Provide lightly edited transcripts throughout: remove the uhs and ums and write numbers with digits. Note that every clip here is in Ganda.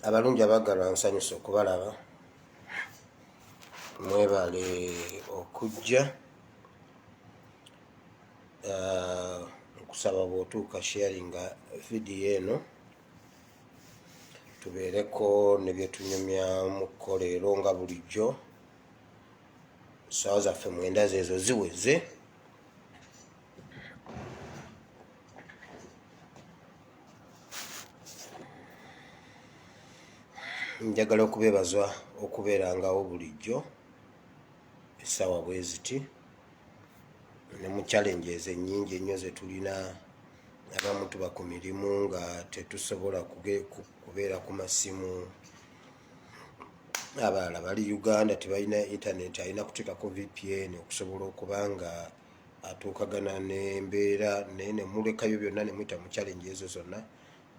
Abalungi abagalwa nsanyusa okubalaba. Mwebale okujja. Nkusaba bw'otuuka sharinga vidiyo eno tubeereko ne bye tunyumyamuko leero nga bulijjo. Ssaawa zaffe 9 zeezo ziweze. Njagala okubeebaza okubeerangawo bulijjo essaawa bwe ziti ne mu challenges ennyingi ennyo ze tulina. Abamu tuba ku mirimu nga tetusobola kubeera ku masimu, abalala bali Uganda tebalina internet, alina kuteekako VPN okusobola okuba nga atuukagana n'embeera naye ne mulekayo byonna ne muyita mu challenge ezo zonna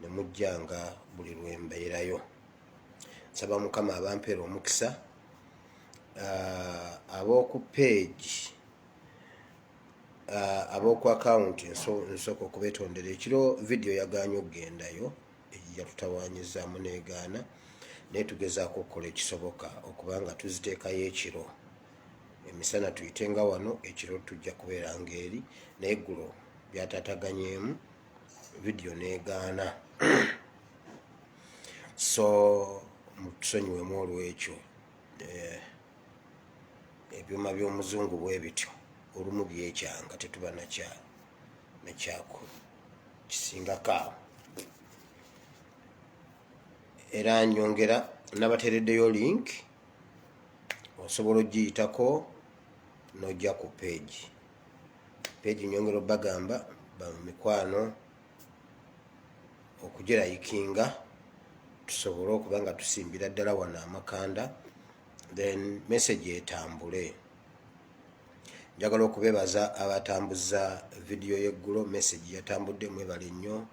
ne mujja nga buli lwe mbeerayo. Nsaba Mukama abampeera omukisa. Ab'oku page ab'oku akawunti nsooka okubeetondera. Ekiro vidiyo yagaanye okugendayo yatutawaanyizaamu n'egaana, naye tugezaako okukola ekisoboka okuba nga tuziteekayo ekiro. Emisana tuyitenga wano, ekiro tujja kubeera ng'eri, naye eggulo byataataganyeemu vidiyo n'egaana. So tusonyiwemu olw'ekyo. Ebyuma by'omuzungu bwe bityo olumu byekyanga, tetuba nakyako kisingako awo. Era nyongera nabateereddeyo link, osobola ogiyitako n'ojja ku page nyongera obbagamba bamikwano okugirayikinga tusobole okuba nga tusimbira ddala wano amakanda, then message etambule. Njagala okubeebaza abatambuza vidiyo y'eggulo, message yatambudde, mwebale nnyo,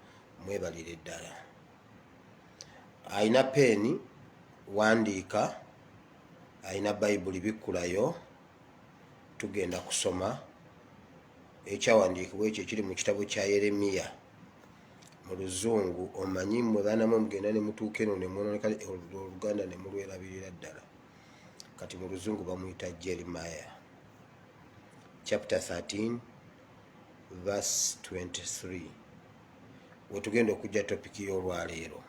mwebalire ddala. Ayina peeni wandiika, ayina bayibuli bikkulayo, tugenda kusoma ekyawandiikibwa ekyo ekiri mu kitabo kya Yeremiya mu Luzungu. Omanyi mmwe baana mmwe mugenda ne mutuuka eno ne mwonooneka Oluganda ne mulwerabirira ddala. Kati mu Luzungu bamuyita Jeremiah chapter 13 verse 23. Wetugenda okujja topiki y'olwaleero.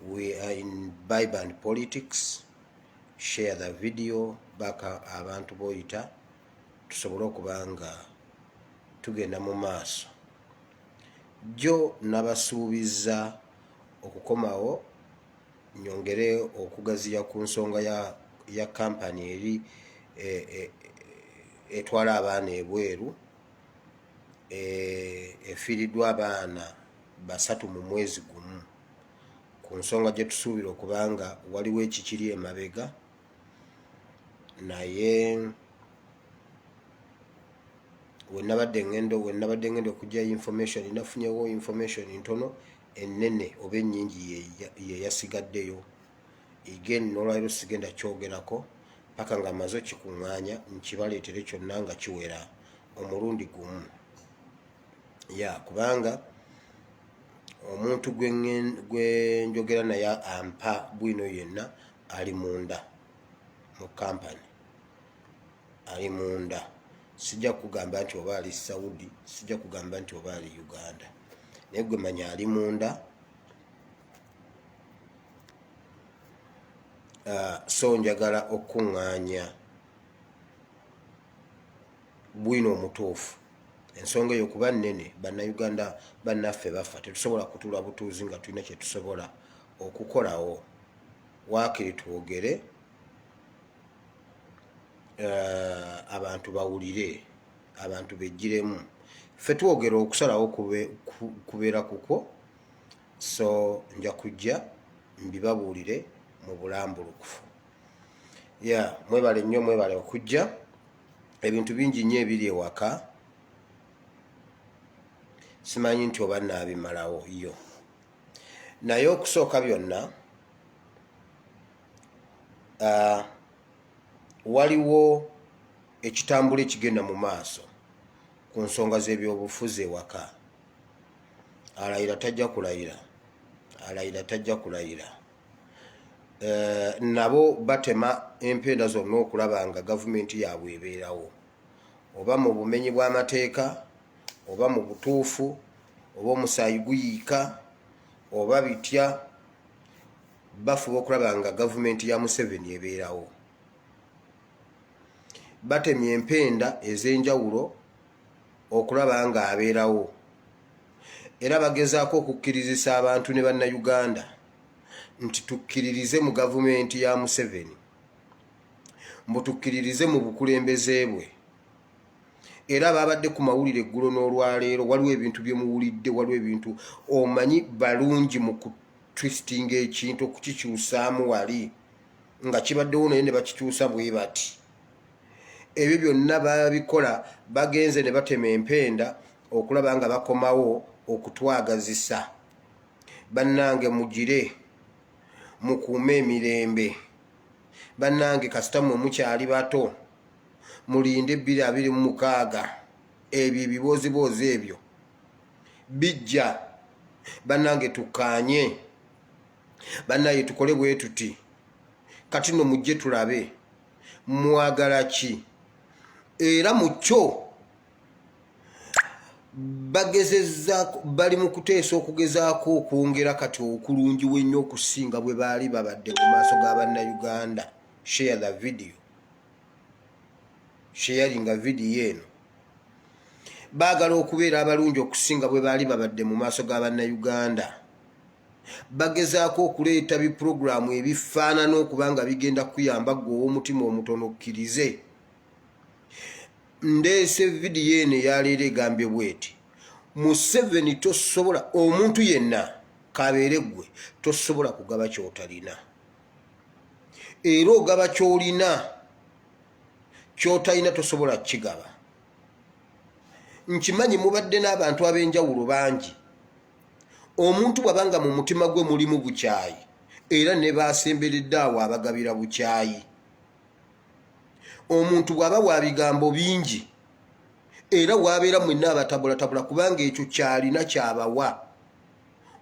We are in Bible and politics. Share the video baka abantu boyita tusobole okuba nga tugenda mu maaso. Jjo nabasuubiza okukomawo nyongere okugaziya ku nsonga ya kampani eri etwala abaana ebweru. Efiiriddwa abaana 3 mu mwezi gumu, ku nsonga gye tusuubira okuba nga waliwo ekikiri emabega, naye wenabadde ngenda okujja information, nafunyewo information ntono, ennene oba ennyingi yeyasigaddeyo. Again n'olwaliro sigenda kyogerako paka nga maze okikuŋŋaanya nkibaleetere kyonna nga kiwera omulundi gumu. Kubanga omuntu gwe njogera naye ampa bwino yenna ali munda mu kampani, ali munda. Sijja kugamba nti oba ali Saudi, sijja kugamba nti oba ali Uganda. naye gwe manya ali munda. So njagala okuŋŋaanya bwino omutuufu. Ensonga eyo kuba nnene, bannayuganda bannaffe bafa, tetusobola kutuula butuuzi nga tulina kye tusobola okukolawo. Waakiri twogere, abantu bawulire, abantu bejjiremu. Ffe twogera okusalawo kubeera kukwo, so nja kujja mbibabuulire mu bulambulukufu. Mwebale nnyo, mwebale okujja. Ebintu bingi nnyo ebiri ewaka, simanyi nti oba naabimalawo yo. Naye okusooka byonna, waliwo ekitambula ekigenda mu maaso ku nsonga z'ebyobufuzi ewaka. Alayira tajja kulayira, alayira tajja kulayira. Nabo batema empenda zonna okulaba nga gavumenti yaabwe ebeerawo, oba mu bumenyi bw'amateeka, oba mu butuufu, oba omusaayi guyiika, oba bitya, bafuba okulaba nga gavumenti ya Museveni ebeerawo. Batemye empenda ez'enjawulo okulaba nga abeerawo, era bagezaako okukkirizisa abantu ne bannayuganda nti tukkiririze mu gavumenti ya Museveni, mbu tukkiririze mu bukulembeze bwe. Era babadde ku mawulire eggulo n'olwaleero, waliwo ebintu bye muwulidde, waliwo ebintu omanyi balungi mu kutwistinga ekintu, okukikyusaamu wali nga kibaddewo naye ne bakikyusa bwe bati. Ebyo byonna babikola bagenze ne batema empenda okulaba nga bakomawo okutwagazisa. Bannange mugire, mukuume emirembe. Bannange kasita mmwe mukyali bato, mulinde 2026. Ebyo ebiboozibozi ebyo bijja. Bannange tukkaanye, bannaye tukole bwe tuti. Kati nno mujje tulabe mwagala ki. Era mu kyo bagezezzaako, bali mu kuteesa okugezaako okwongera kati okulungiwa ennyo okusinga bwe baali babadde mu maaso g'Abannayuganda. Share the video, sharinga video eno. Baagala okubeera abalungi okusinga bwe baali babadde mu maaso g'Abannayuganda. Bagezaako okuleeta biproguramu ebifaanana okuba nga bigenda kuyamba ggwe ow'omutima omutono okkirize. Ndeese vidiyo eno eyaleero egambye bweti, Museveni tosobola, omuntu yenna kabeere ggwe, tosobola kugaba ky'otalina. Era ogaba ky'olina, ky'otalina tosobola kigaba. Nkimanyi mubadde n'abantu ab'enjawulo bangi. Omuntu bw'abanga mu mutima gwe mulimu bukyayi, era ne baasemberedde awo abagabira bukyayi. Omuntu bw'aba wa bigambo bingi, era wabeera mwenna abatabulatabula kubanga ekyo kyalina kyabawa.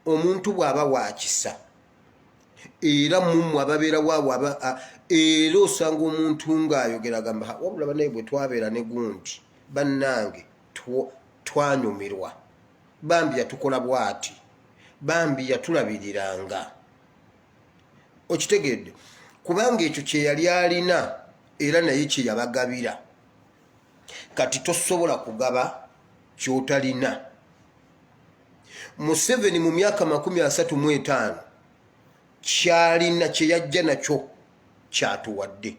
Omuntu bw'aba wa kisa, era mummwe ababeerawo awo era osanga omuntu ng'ayogera agamba wabula bannaye bwe twabeera ne gundi bannange twanyumirwa, bambi yatukola bw'ati, bambi yatulabiriranga. Okitegedde? Kubanga ekyo kye yali alina era naye kye yabagabira. Kati tosobola kugaba ky'otalina. Museveni mu myaka 35 kyalina kye yajja nakyo kyatuwadde.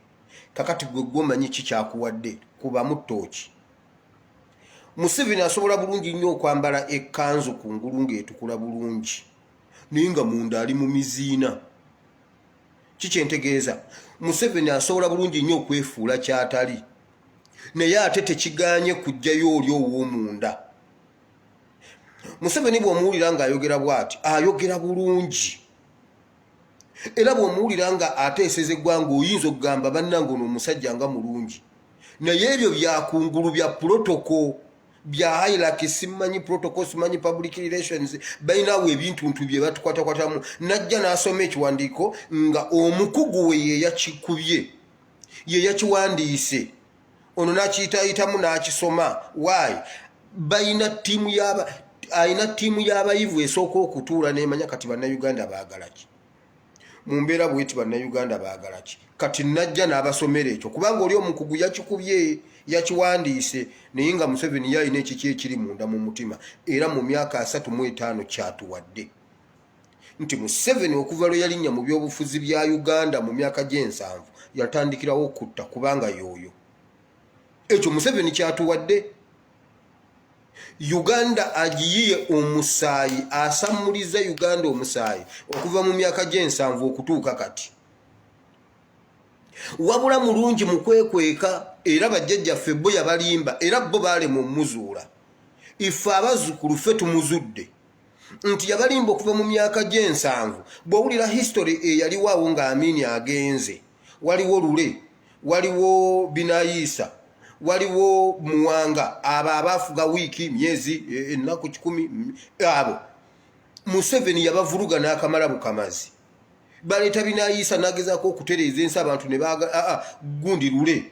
Kakati gwe gwomanyi ki kyakuwadde, kubamu ttooki. Museveni asobola bulungi nnyo okwambala ekkanzu ku ngulu ng'etukula bulungi, naye nga munda ali mu miziina. Kikyentegeeza, Museveni asobola bulungi nnyo okwefuula ky'atali, naye ate tekiganye kujjayo oli ow'omunda. Museveni bw'omuwulira ng'ayogera bw'ati, ayogera bulungi. Era bw'omuwulira nga ateeseza eggwanga oyinza okugamba bannange ono omusajja nga mulungi, naye ebyo byakungulu bya protocol, bya hierarchy, simanyi protocol, simanyi public relations, balinawo ebintuntu bye batukwatakwatamu. Najja n'asoma ekiwandiiko nga omukugu we ye yakikubye, ye yakiwandiise, ono n'akiyitayitamu n'akisoma. Why? Balina ttiimu aina tiimu y'abayivu esooka okutuula n'emanya kati bannayuganda baagala ki mu mbeera bweti bannayuganda baagala ki kati najja n'abasomera ekyo kubanga oli omukugu yakikubye yakiwandiise naye nga Museveni yalina ekiki ekiri munda mu mutima era mu myaka 35 kyatuwadde nti Museveni okuva lwe yalinnya mu byobufuzi bya Uganda mu myaka gye7 yatandikirawo okutta kubanga yooyo ekyo Museveni kyatuwadde Uganda agiyiye omusaayi asamuliza Uganda omusaayi okuva mu myaka gye7 okutuuka kati wabula mulungi mu kwekweka era bajjajjaffe bo yabalimba era bo balema omuzuula ife abazzukulu ffe tumuzudde nti yabalimba okuva mu myaka gye7 bw'owulira history eyaliwaawo nga Amini agenze waliwo Lule waliwo Binayisa waliwo Muwanga abo abafuga wiiki myezi ennaku 10 abo Museveni yabavuruga n'akamala bukamazi baleeta Binayisa n'agezaako okutereeza ensi abantu ne baaga gundi Lule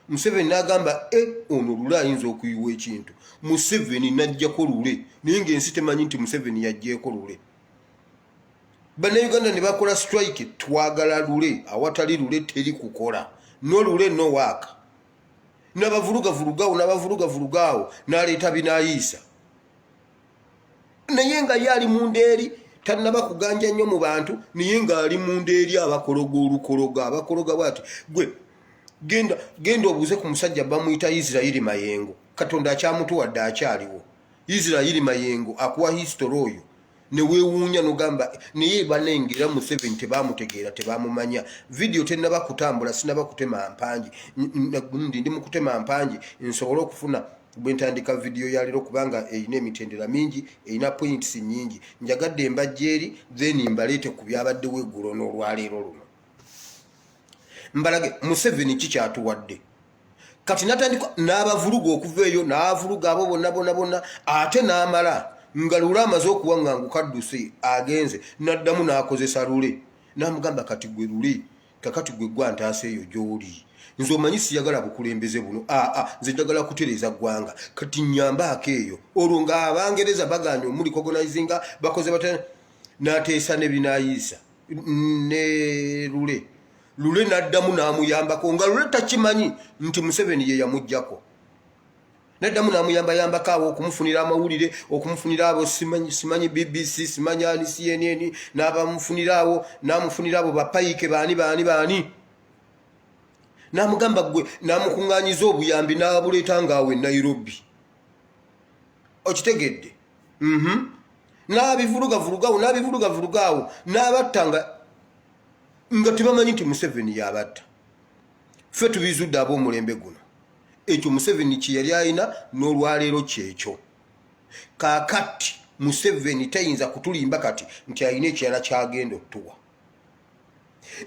Museveni n'agamba ono Lule ayinza okuyiwa ekintu Museveni n'ajjako Lule naye ng'ensi temanyi nti Museveni yajjeeko Lule bannayuganda ne bakola strike twagala Lule awatali Lule teri kukola no Lule no work n'abavulugavulugaawo n'aleeta Binayisa naye nga yali mundeeri tannaba kuganja nnyo mu bantu naye ng'ali mundeeri abakologa olukologa abakologa bwati gwe genda obuuze ku musajja bamuyita Israeli Mayengo Katonda akyamutuwadde akyaliwo Israeli Mayengo akuwa history oyo ne weewuunya n'ogamba naye banengera Museveni tebamutegeera tebamumanya video tennaba kutambula sinaba kutema mpanji ndi mu kutema mpanji nsobola okufuna bwe ntandika video ya leero kubanga eyina emitendera mingi eyina points nyingi njagadde embajja eri then mbaleete ku byabaddewo eggulo n'olwaleero luno mbalage Museveni kikyatuwadde kati natandika n'abavuluga okuva eyo n'avuluga abo bonna ate n'amala nga Lule amaze okuwaŋŋanguka dduse agenze n'addamu n'akozesa Lule n'amugamba kati gwe Lule kakati gwe gwantaasa eyo gy'oli nze omanyi siyagala bukulembeze buno nze njagala kutereeza ggwanga kati nnyambaako eyo olwo ng'Abangereza baganye omuli cogonizinga bakoze batya n'ateesa ne Binayisa ne Lule n'addamu n'amuyambako nga Lule takimanyi nti Museveni ye yamuggyako n'addamu n'amuyambayambako abo okumufunira amawulire okumufunira abo simanyi BBC simanyi ani CNN n'amufunira abo bapayike baani n'amugamba gwe n'amukuŋŋaanyiza obuyambi n'abuleeta ng'awe Nairobi okitegedde n'abivulugavulugaawo n'abatta nga tebamanyi nti Museveni yabatta ffe tubizudde ab'omulembe guno ekyo Museveni kye yali alina n'olwaleero kyekyo kaakati Museveni tayinza kutulimba kati nti alina ekirala kyagenda okutuwa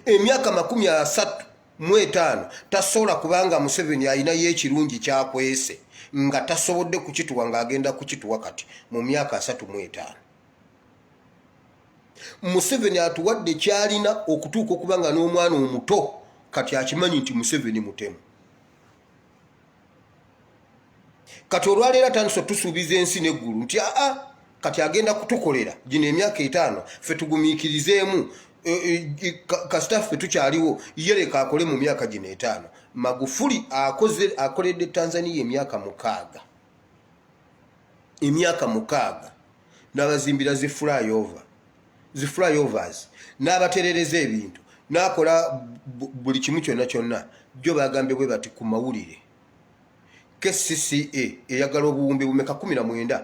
emyaka 35 tasobola kubanga Museveni alinayo ekirungi kyakwese nga tasobodde kukituwa ng'agenda kukituwa kati mu myaka 35 Museveni atuwadde kyalina okutuuka okubanga n'omwana omuto kati akimanyi nti Museveni mutemu kati olwaleero atandise tusuubiza ensi n'eggulu nti kati agenda kutukolera gino emyaka 5 ffe tugumiikirizeemu kasita ffe tukyaliwo ye leka akole mu myaka gino 5 Magufuli akoledde Tanzania emyaka 6 n'abazimbira zi flyovers n'abaterereza ebintu n'akola buli kimu kyonna jjo bagambye bwe bati ku mawulire KCCA eyagala obuwumbi bumeka 19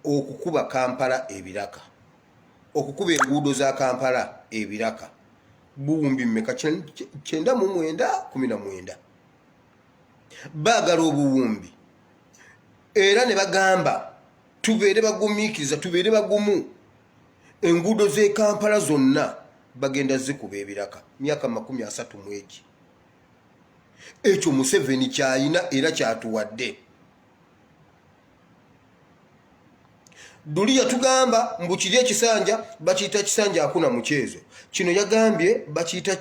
okukuba Kampala ebiraka okukuba enguudo za Kampala ebiraka buwumbi mmeka 19 baagala obuwumbi era ne bagamba tubeere bagumiikiriza tubeere bagumu enguudo z'e Kampala zonna bagenda zikuba ebiraka myaka 30 ekyo Museveni kyayina era kyatuwadde Duli yatugamba mbukiri ekisanja bakiyita kisanja akuna muchezo kino yagambye bakiyita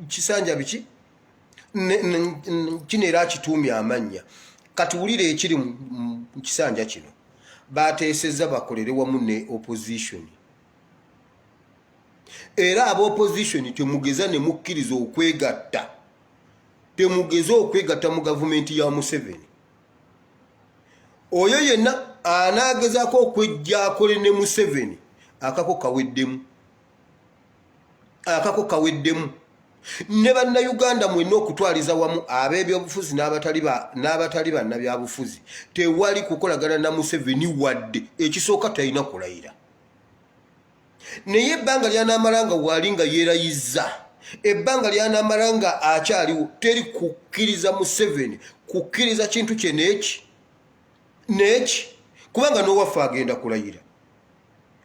kisanja biki kino era kitumya amanya kati wulire ekiri nkisanja kino bateesezza bakolere wamu ne opposition era aba opposition temugeza ne mukkiriza okwegatta temugeza okwegatta mu gavumenti ya Museveni oyo yenna anagezaako okwejja akole ne Museveni akako kaweddemu ne bannayuganda mwenna okutwaliza wamu ab'ebyobufuzi n'abatali bannabyabufuzi tewali kukolagana na Museveni wadde ekisooka talina kulayira naye ebbanga lyanamalanga wali nga yeerayizza ebbanga lyanamalanga akyaliwo teri kukkiriza Museveni kukkiriza kintu kye neki kubanga n'owaffe agenda kulayira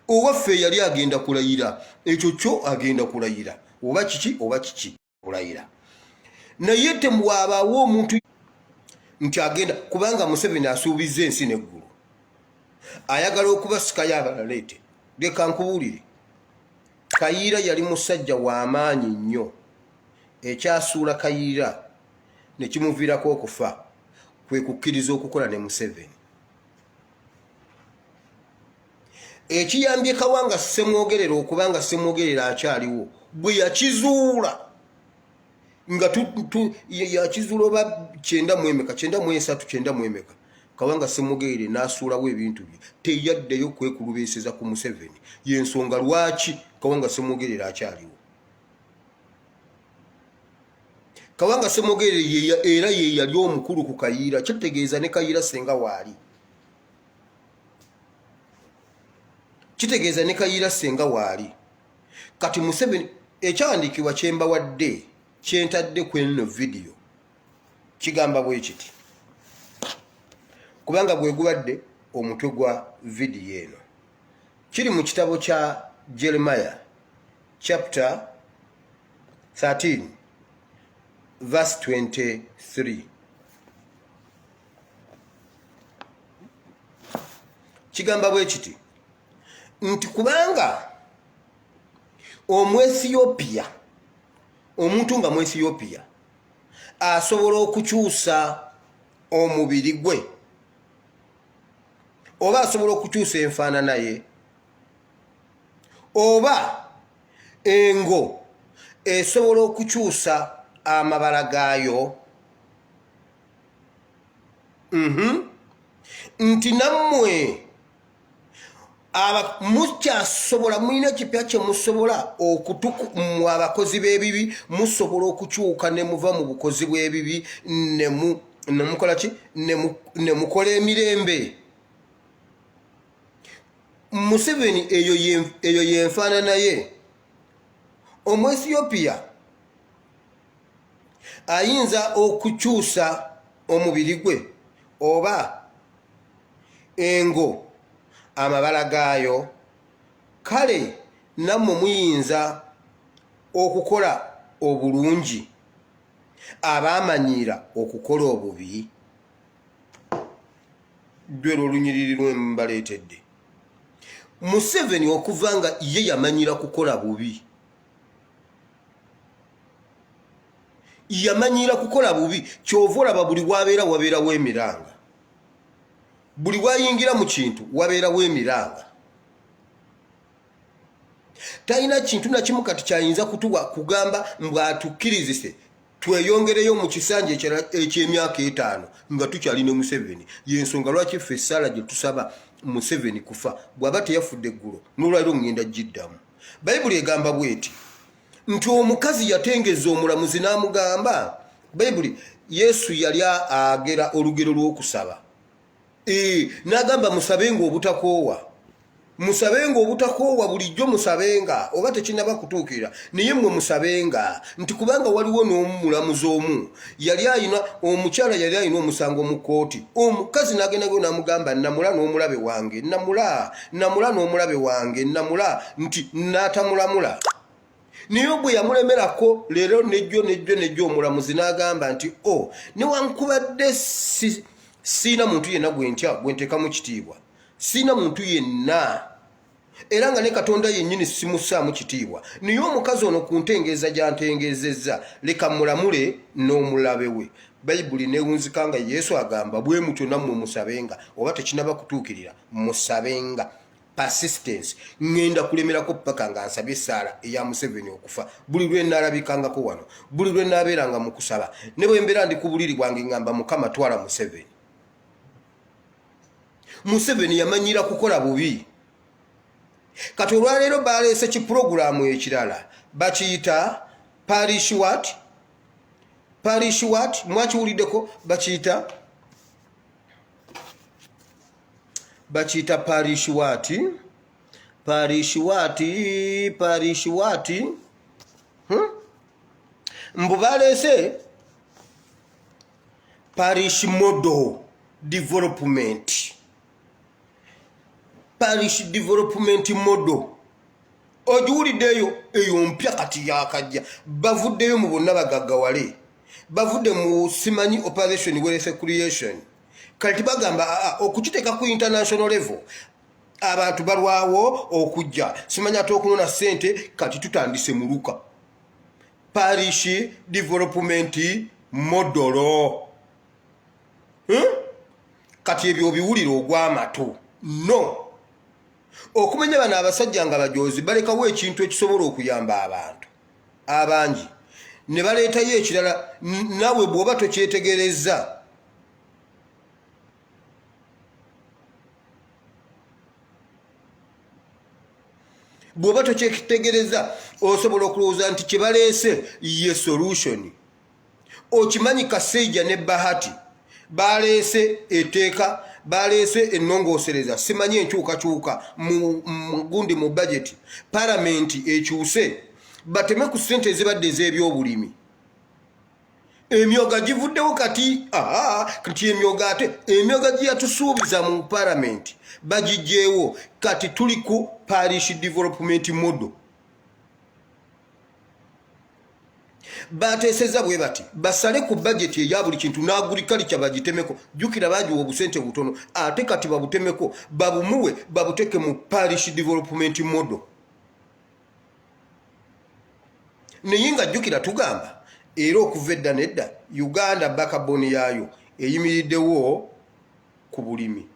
owaffe yali agenda kulayira ekyo kyo agenda kulayira oba kiki kulayira naye temwabaawo omuntu nti agenda kubanga Museveni asuubizza ensi n'eggulu ayagala okubasikayo abalaleete leka nkubuulire Kayiira yali musajja w'amaanyi nnyo ekyasuula Kayiira ne kimuviirako okufa kwe kukkiriza okukola ne Museveni ekiyambye Kawanga Ssemwogerera okubanga Ssemwogerera akyaliwo bwe yakizuula nga yakizuula oba 9 Kawanga Ssemwogerere n'asuulawo ebintu bye teyaddeyo kwekulubeeseza ku Museveni y'ensonga lwaki Kawanga Ssemwogerere akyaliwo Kawanga Ssemwogerere era ye yali omukulu ku Kayiira kitegeeza ne Kayiira senga waali kitegeeza ne Kayiira senga waali kati Museveni ekyawandiikibwa kye mbawadde kyentadde ku eno vidiyo kigamba bwe kiti kubanga bwe gubadde omutwe gwa vidiyo eno kiri mu kitabo kya Jeremiah chapter 13 verse 23 kigamba bwe kiti nti kubanga Omwethiopia omuntu nga Mwethiopia asobola okukyusa omubiri gwe oba asobola okukyusa enfaanana ye oba engo esobola okukyusa amabala gaayo nti nammwe mukyasobola mulina kipya kye musobola mu abakozi b'ebibi musobola okukyuka ne muva mu bukozi bw'ebibi ne mukola ki ne mukola emirembe Museveni eyo yenfaanana ye Omwethiopia ayinza okukyusa omubiri gwe oba engo amabala gaayo kale nammwe muyinza okukola obulungi abaamanyiira okukola obubi lwero olunyiriri lwe mbaleetedde Museveni okuva nga ye yamanyira kukola bubi kyova olaba buli wabeerawo emiranga buli wayingira mu kintu wabeerawo emiranga talina kintu nakimu kati kyayinza kutuwa kugamba mbw'atukkirizise tweyongereyo mu kisanja eky'emyaka 5 nga tukyali ne Museveni y'ensonga lwaki ffe essaala gye tusaba Museveni kufa bw'aba teyafudde eggulo n'olwaliro ngenda giddamu Bayibuli egamba bweti nti omukazi yatengeza omulamuzi n'amugamba Bayibuli Yesu yali agera olugero lw'okusaba n'agamba musabenga obutakoowa bulijjo musabenga oba tekinaba kutuukira naye mmwe musabenga nti kubanga waliwo n'omulamuzi omu omukyala yali ayina omusango mu kkooti omukazi n'agendayo n'amugamba namula n'omulabe wange namula n'omulabe wange namula nti n'atamulamula naye bwe yamulemerako leero nejjo omulamuzi n'agamba nti newankubadde siina muntu yenna gwenteeka mu kitiibwa siina muntu yenna era nga ne Katonda yennyini simussaamu kitiibwa naye omukazi ono ku ntengeeza gy'antengezezza leka mulamule n'omulabe we bayibuli newunzika nga Yesu agamba bwe mutyo nammwe musabenga oba tekinaba kutuukirira musabenga. Persistence. Ngenda kulemerako paka nga nsabye Sara eya Museveni okufa. Buli lwe nalabikangako wano. Buli lwe nabeeranga mu kusaba. Ne bwe mbeera ndi ku buliri bwange ngamba Mukama twala Museveni. Museveni yamanyira kukola bubi. Kati olwaleero baleese kiproguramu ekirala bakiyita parish what? Parish what? Mwakiwuliddeko bakiyita parish what? Parish what? Parish what? Mbu baleese parish model development. Parish development model. Ojuwuliddeyo eyo mpya kati yakajja. Bavuddeyo mu bonna bagaggawale. Bavudde mu simanyi operation wealth creation. Kati bagamba okukiteeka ku international level. Abantu balwawo okujja. Simanyi ate okunona ssente kati tutandise mu Luka. Parish development model. Kati ebyo biwulira ogw'amatu. No. Okumenya bano abasajja nga bajozi balekawo ekintu ekisobola okuyamba abantu abangi ne baleetayo ekirala nawe bw'oba tokyetegereza. Bw'oba tokyetegereza osobola okulowooza nti kye baleese ye solution. Okimanyi Kaseija ne Bahati baleese etteeka baleese ennongoosereza simanyi enkyukakyuka gundi mu budget parliament ekyuse bateme ku ssente ezibadde ez'ebyobulimi. Emyoga givuddewo kati kati emyoga ate emyoga gye yatusuubiza mu parliament bagijjeewo kati tuli ku parish development model. Bateeseza bwe bati basale ku budget eya buli kintu n'agriculture bagitemeko. Jjukira bagiwa obusente butono ate kati babutemeko babumuwe babuteke mu parish development model. Naye nga jjukira tugamba era okuva edda nedda Uganda backbone yaayo eyimiriddewo ku bulimi.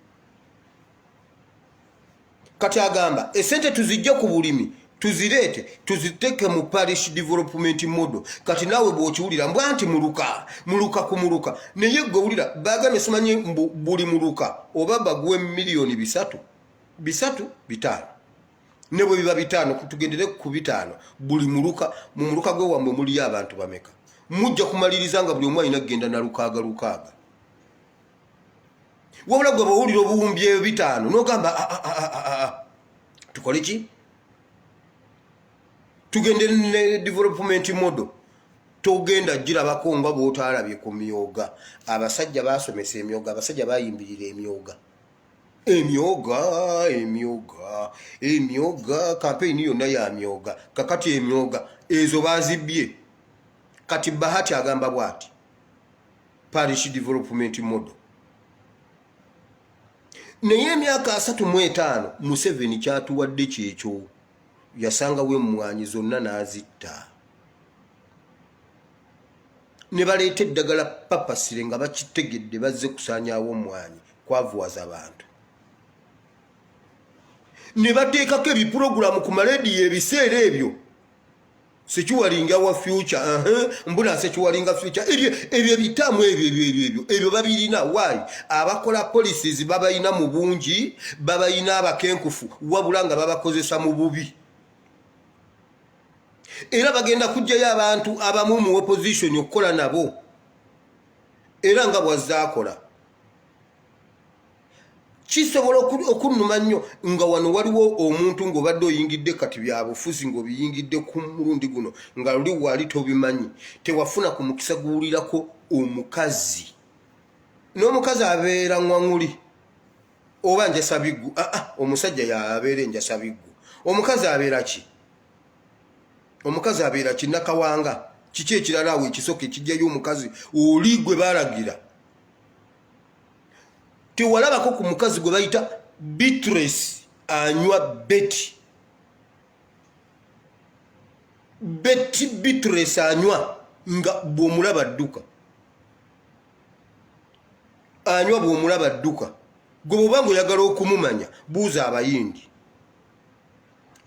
Kati agamba esente tuzijja ku bulimi tuzireete tuziteke mu parish development model. Kati naawe bw'okiwulira mbwa nti muluka ku muluka naye gwe wulira bagambye simanyi buli muluka oba baguwe miliyoni 5 ne bwe biba 5 tugendere ku 5 buli muluka mu muluka gwe wamwe muli abantu bameka mujja kumaliriza nga buli omu alina kugenda na lukaaga. Wabula gwe bw'owulira obuwumbi ebyo 5 n'ogamba tukole ki? Tugende ne development model. Togenda girabako nga bw'otalabye ku myoga. Abasajja basomesa emyoga, abasajja bayimbirira emyoga. Emyoga campaign yonna ya myoga. Kakati emyoga ezo bazibbye. Kati Bahati agamba bwati parish development model. Naye emyaka 35 Museveni kyatuwadde kyekyo. Yasanga we mwanyi zonna n'azitta. Ne baleeta eddagala papasire nga bakitegedde bazze kusaanyaawo omwanyi kwavuwaza abantu. Ne bateekako ebipulogulamu ku malediyo ebiseera ebyo. Sekiwalinga wa future, mbuna sekiwalinga future. Ebyo bitamu ebyo babirina. Why? Abakola policies babayina mu bungi, babayina abakenkufu, wabula nga babakozesa mu bubi. Era bagenda kujjayo abantu abamu mu opposition okukola nabo. Era nga bwazaakola. Kisobola okunnuma nnyo nga wano waliwo omuntu ng'obadde oyingidde kati byabufuzi ng'obiyingidde ku mulundi guno nga luli wali tobimanyi. Tewafuna ku mukisa guwulirako omukazi. N'omukazi abeera ngwaŋŋuli. Oba njasabiggu. Omusajja yabeera enjasabiggu. Omukazi abeera ki? Omukazi abeera kinnakawanga. Kiki ekirala awo ekisoke kijjayo omukazi oli gwe baalagira. Tiwalabako ku mukazi gwe bayita Beatrice anywa Betty. Beatrice anywa nga bw'omulaba dduka. anywa bw'omulaba dduka gwe bw'oba ng'oyagala okumumanya buuza abayindi.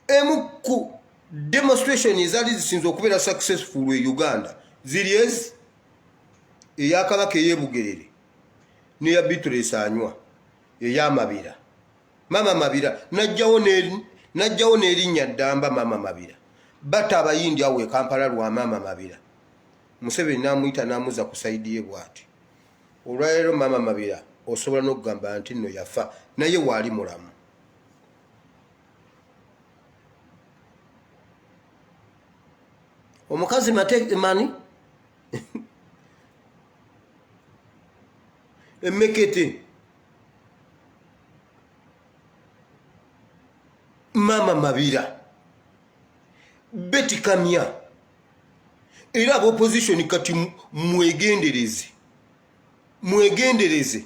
Emu ku demonstration ezaali zisinze okubeera successful e Uganda ziri ezi, eya Kabaka ey'Ebugerere n'eya Beatrice anywa ey'Amabira. Mama Mabira najjawo n'erinnya ddamba Mama Mabira. Bata abayindi awo e Kampala lwa Mama Mabira. Museveni n'amuyita n'amuza ku sayidi ye bw'ati. Olwaleero Mama Mabira osobola n'okugamba nti nno yafa naye waali mulamu. Omukazi mani Emekete Mama Mabira Betty Kamya era ab'opposition kati mwegendereze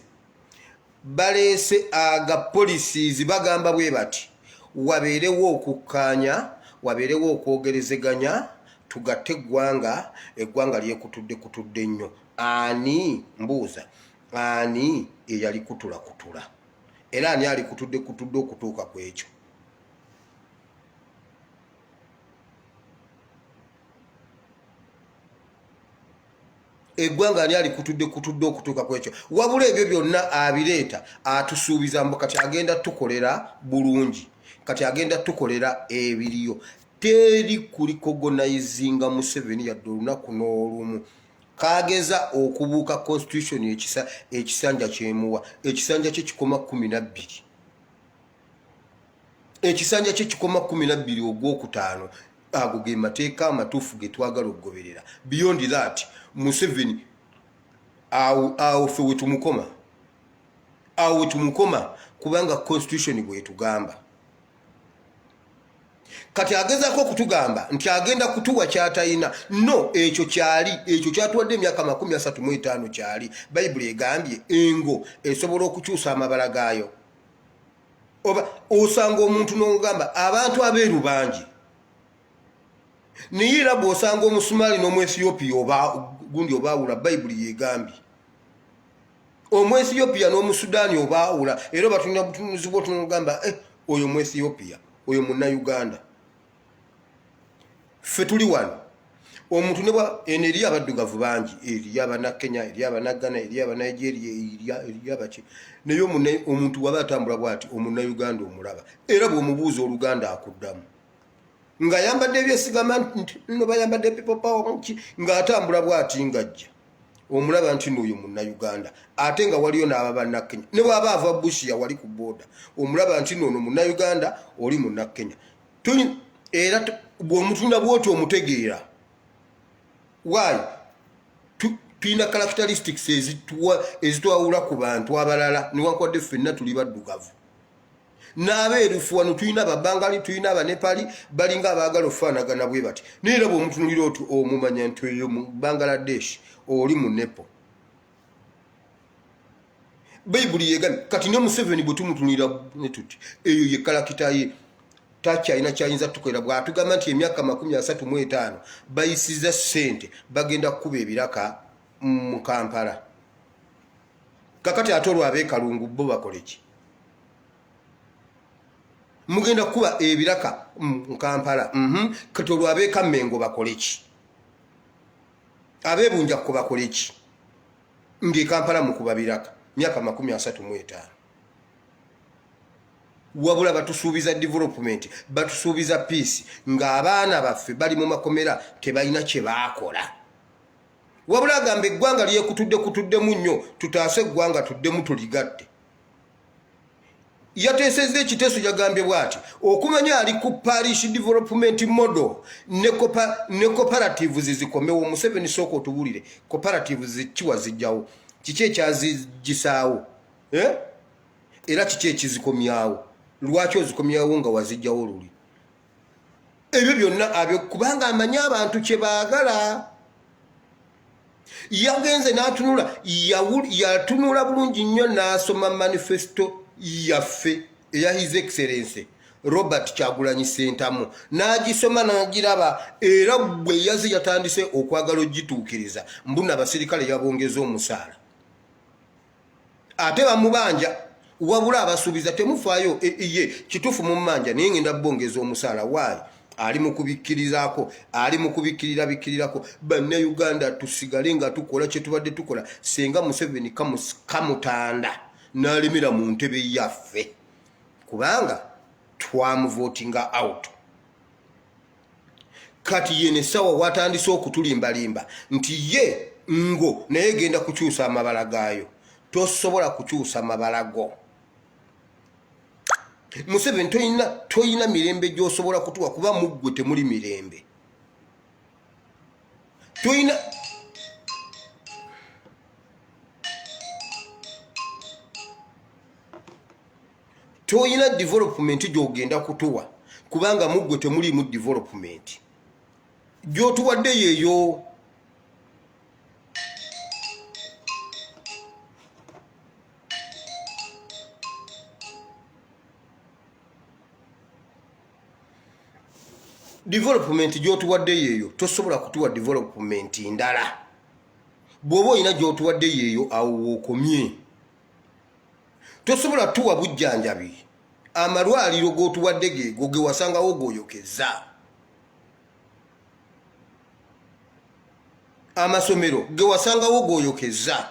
baleese aga policies bagamba bwe bati wabeerewo okukkaanya wabeerewo okwogerezeganya tugatte eggwanga lyekutudde nnyo. Ani mbuuza ani eyali kutula era ani ali kutudde okutuuka ku ekyo? Eggwanga ani ali kutudde okutuuka ku ekyo? Wabula ebyo byonna abireeta atusuubiza mbu kati agenda tukolera bulungi, kati agenda tukolera ebiriyo. Teri kulikogonayizinga Museveni yadde olunaku n'olumu kageza okubuuka constitution ekisanja kyemuwa. Ekisanja kye kikoma 12. Ekisanja kye kikoma 12 ogwokutaano. Ago ge mateeka amatuufu ge twagala okugoberera. Beyond that Museveni awo ffe wetumukoma, kubanga constitution gwe tugamba. Kati agezaako okutugamba nti agenda kutuwa kyatayina. No, ekyo kyatuwadde emyaka 35 kyali. Bayibuli egambye engo esobola okukyusa amabala gaayo. Oba osanga omuntu n'ogamba abantu abeeru bangi, naye era bw'osanga omusumaali n'Omuethiopia gundi obaawula, Bayibuli yegambye Omuethiopia n'Omusudaani obaawula, era batulina butunuzi bw'otunogamba oyo Muethiopia oyo Munnayuganda. Ffe tuli wano omuntu eno eri abaddugavu bangi, eri Abannakenya, eri Abannagana, eri Abanigeria, eri abaki, naye omuntu waba atambula bw'ati Omunnayuganda omulaba, era bw'omubuuza Oluganda akuddamu nga yambadde ebyesigama nti nno bayambadde people power ng'atambula bw'ati ng'ajja, omulaba nti n'oyo Munnayuganda. Ate nga waliyo n'Abannakenya, ne bw'aba ava Busia wali ku booda, omulaba nti n'ono Munnayuganda oli Munnakenya. Era bw'omutunda bw'oti omutegeera. Why? Tulina characteristics ezitwawula ku bantu abalala, newankwadde ffenna tuli baddugavu. N'abeerufu wano tulina Ababangali, tulina Abanepali, balinga abaagala okufaanagana bwe bati. Naye era bw'omutunulira oti omumanya nti oyo mu Bangladesh oli mu Nepal. Bayibuli yegambye kati ne Museveni bwe tumutunulira ne tuti eyo ye kalakita ye takyalina kyayinza tukolera. Bw'atugamba nti emyaka 35 bayisiza ssente bagenda kukuba ebiraka mu Kampala. Kakati ate olwo ab'ekalungu bo bakole ki? Mugenda kukuba ebiraka mu Kampala. Kati olwo ab'eKamengo bakole ki? Ab'ebunjakko bakole ki? Ng'e Kampala mukuba biraka myaka 35. Wabula batusuubiza development, batusuubiza peace, ng'abaana baffe bali mu makomera tebalina kye baakola. Wabula agamba eggwanga lyekutuddemu nnyo, tutaase eggwanga tuddemu tuligatte. Yateesezza ekiteeso yagambye bw'ati okumanya ali ku parish development model ne cooperatives zikomewo. Museveni sooka otubulire cooperatives kiwa zijjawo, kiki ekyazigisaawo era kiki ekizikomyawo, lwaki ozikomyawo nga wazijjawo luli? Ebyo byonna abyo kubanga amanyi abantu kye baagala. Yagenze n'atunula, yatunula bulungi nnyo n'asoma manifesto yaffe eya His Excellency Robert Kyagulanyi Ssentamu, n'agisoma n'agiraba, era bwe yazi yatandise okwagala ogituukiriza. Mbuna abasirikale yabongeza omusaala. ate bamubanja wabula abasuubiza temufaayo ye kituufu mu mmanja naye ngenda bongeza omusaala waayi ali mu kubikkirizaako ali mu kubikkirirabikirirako bannayuganda tusigale nga tukola kye tubadde tukola senga Museveni kamutanda n'alemera mu ntebe yaffe kubanga twamuvotinga out. Kati ye ne sawa watandise okutulimbalimba nti ye ngo naye genda kukyusa amabala gaayo. Tosobola kukyusa mabala go. Museveni toyina mirembe gy'osobola kutuwa kuba muggwe temuli mirembe. Toyina development gy'ogenda kutuwa kubanga muggwe temuli mu development. Gy'otuwadde yeeyo. Development gy'otuwadde yeeyo tosobola kutuwa development ndala. Bw'oba olina gy'otuwadde yeeyo awo wookomye. Tosobola tuwa bujjanjabi. Amalwaliro g'otuwadde geego ge wasangawo g'oyokeza. Amasomero ge wasangawo g'oyokeza.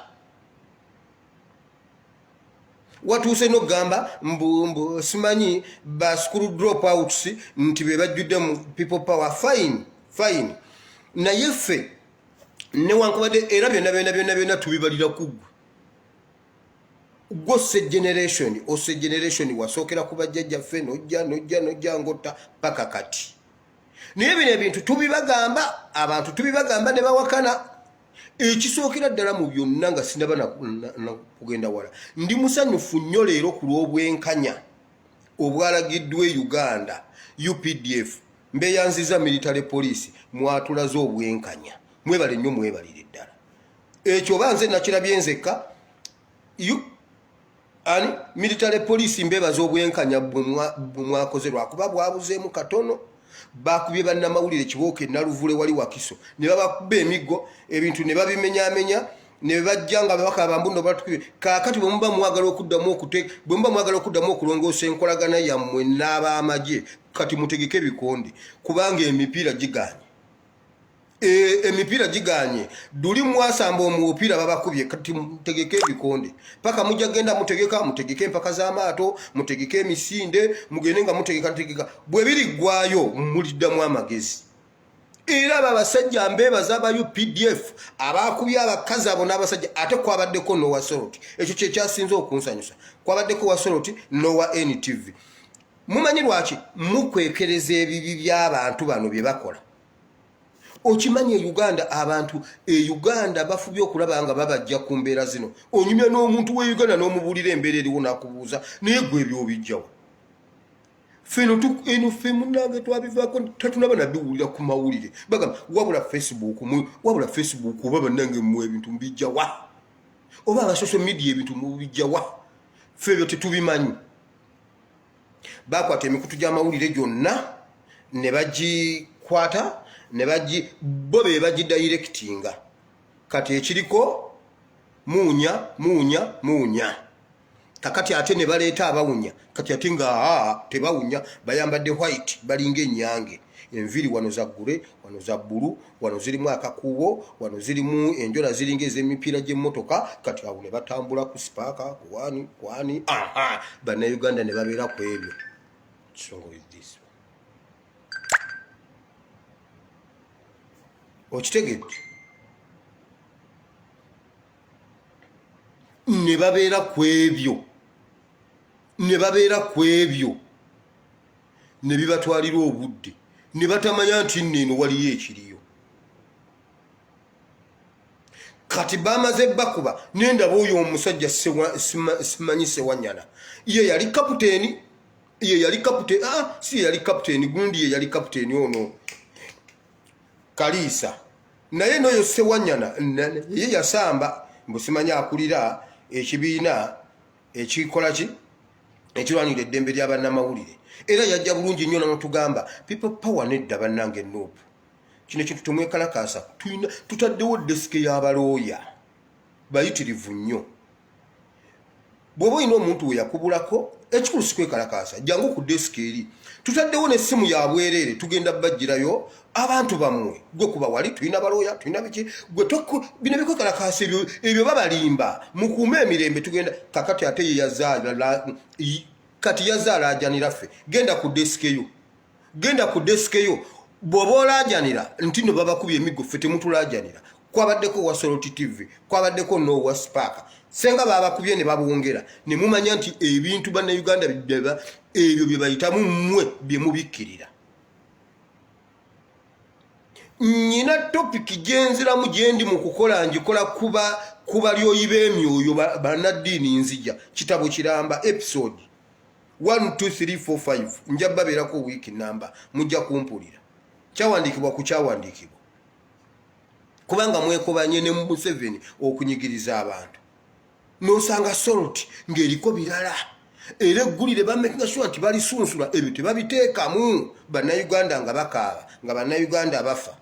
Watuuse n'ogamba mbu simanyi ba school dropouts nti be bajjudde mu people power fine naye ffe newankubadde era byonna tubibalira kuggwe gw'osse generation wasookera ku bajjajjaffe nojja ngotta paka kati naye bino ebintu tubibagamba abantu tubibagamba ne bawakana. Ekisookera ddala mu byonna nga sinaba na kugenda wala ndi musanyufu nnyo leero ku lw'obwenkanya obwalagiddwa Uganda UPDF mbeyanziza military police mwatulaze obwenkanya mwebale nnyo mwebalire ddala ekyo banze nakirabye nzekka military police mbebaza obwenkanya bwe mwakoze lwakuba bwabuzeemu katono. Bakubye bannamawulire Kibooke Naluvule wali Wakiso ne babakuba emiggo ebintu ne babimenyamenya ne bajja nga bakaba mbuno batukire kaakati bwe muba mwagala okuddamu okulongoosa enkolagana yammwe n'ab'amagye kati mutegeke ebikonde kubanga emipiira giganye. Emipiira giganye duli mwasamba omupiira babakubye kati mutegeke ebikonde paka mujja genda mutegeke empaka z'amaato mutegeke emisinde mugende nga mutegeka bwe biriggwayo muliddamu amagezi. Era abasajja mbebaza aba UPDF abakubye abakazi abo n'abasajja ate kwabaddeko Noah Soroti ekyo kye kyasinze okunsanyusa kwabaddeko wa Soroti Noah NTV. Mumanyi lwaki mukwekereza ebibi by'abantu bano bye bakola. Okimanyi Uganda abantu Uganda bafubye okulaba nga babajja ku mbeera zino onyumya n'omuntu we Uganda n'omubulira embeera eriwo n'akubuuza naye gwe by'obijjawo ffe munnange twabivaako tatunaba nabiwulira ku mawulire bagamba wabula Facebook oba bannange mmwe ebintu mbijjawa oba aba social media ebintu mubijjawa ffe ebyo tetubimanyi. Bakwata emikutu gy'amawulire gyonna ne bagikwata ne bo be bagidirectinga kati ekiriko muunya kakati ate ne baleeta abawunya kati ate nga tebawunya bayambadde white balinga ennyange enviri wano za gure wano za bbulu wano zirimu akakuubo wano zirimu enjola ziringa ez'emipiira gy'emmotoka kati awo ne batambula ku sipaaka kwani bannayuganda ne babeera ku ebyo. What's with this? Okitegedde ne babeera ku ebyo ne bibatwalira obudde ne batamanya nti nneeno waliyo ekiriyo. Kati bamaze bakuba nendaba oyo omusajja simanyi Sewanyana ye yali kapiteeni si yali kapiteeni gundi ye yali kapiteeni ono Kalisa naye noyo Sewanyana ye yasamba mbusimanya akulira ekibiina ekikola ekirwanira eddembe ly'abannamawulire era yajja bulungi nnyo n'otugamba people power nedda bannange Nuupu kino kintu tumwekalakaasa tutaddewo desike y'abalooya bayitirivu nnyo bw'oba olina omuntu we yakubulako ekikulu si kwekalakaasa jangu ku desiki eri tutaddewo n'essimu ya bwereere tugenda bajjirayo abantu bammwe gwe kuba wali tulina balooya tulina biki gwe bino bikwekalakaasa ebyo babalimba mukuume emirembe tugenda kakati ate ye kati yazaalajanira ffe genda ku desiki eyo bw'oba olaajanira nti no babakubye emiggo ffe temutulaajanira kwabaddeko wa Soroti TV kwabaddeko n'owa Spark senga babakubye ne babwongera ne mumanya nti ebintu bannayuganda ebyo bye bayitamu mmwe bye mubikkirira. Nyina topiki genziramu gyendi mu kukola njikola kuba lyoyi b'emyoyo bannaddiini nzija kitabo kiramba episode 1 2 3 4 5 nja babeerako wiiki namba mujja kumpulira kyawandiikibwa ku kyawandiikibwa kubanga mwekobanye ne Museveni okunyigiriza abantu n'osanga Soroti ng'eriko birala era eggulire bamakinga sure nti balisunsula ebyo tebabiteekamu bannayuganda nga bakaaba nga bannayuganda bafa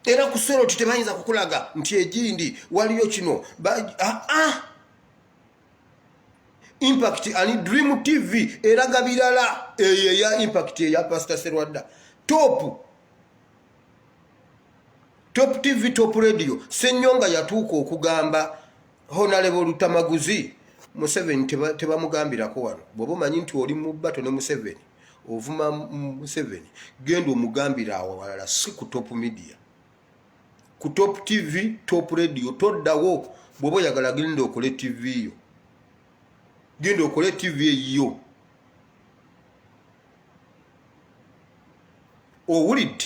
era ku Soroti tebayinza kukulaga nti egindi waliyo kino Impact and Dream TV eraga birala ya Impact ya Pastor Serwadda Top TV Top Radio Senyonga yatuuka okugamba Honorable Lutamaguzi Museveni tebamugambirako wano bw'oba omanyi nti oli mu bbato ne Museveni ovuma Museveni genda omugambira awo walala si ku Top Media ku Top TV Top Radio toddawo bw'oba oyagala genda okole TV yo genda okole TV eyo owulidde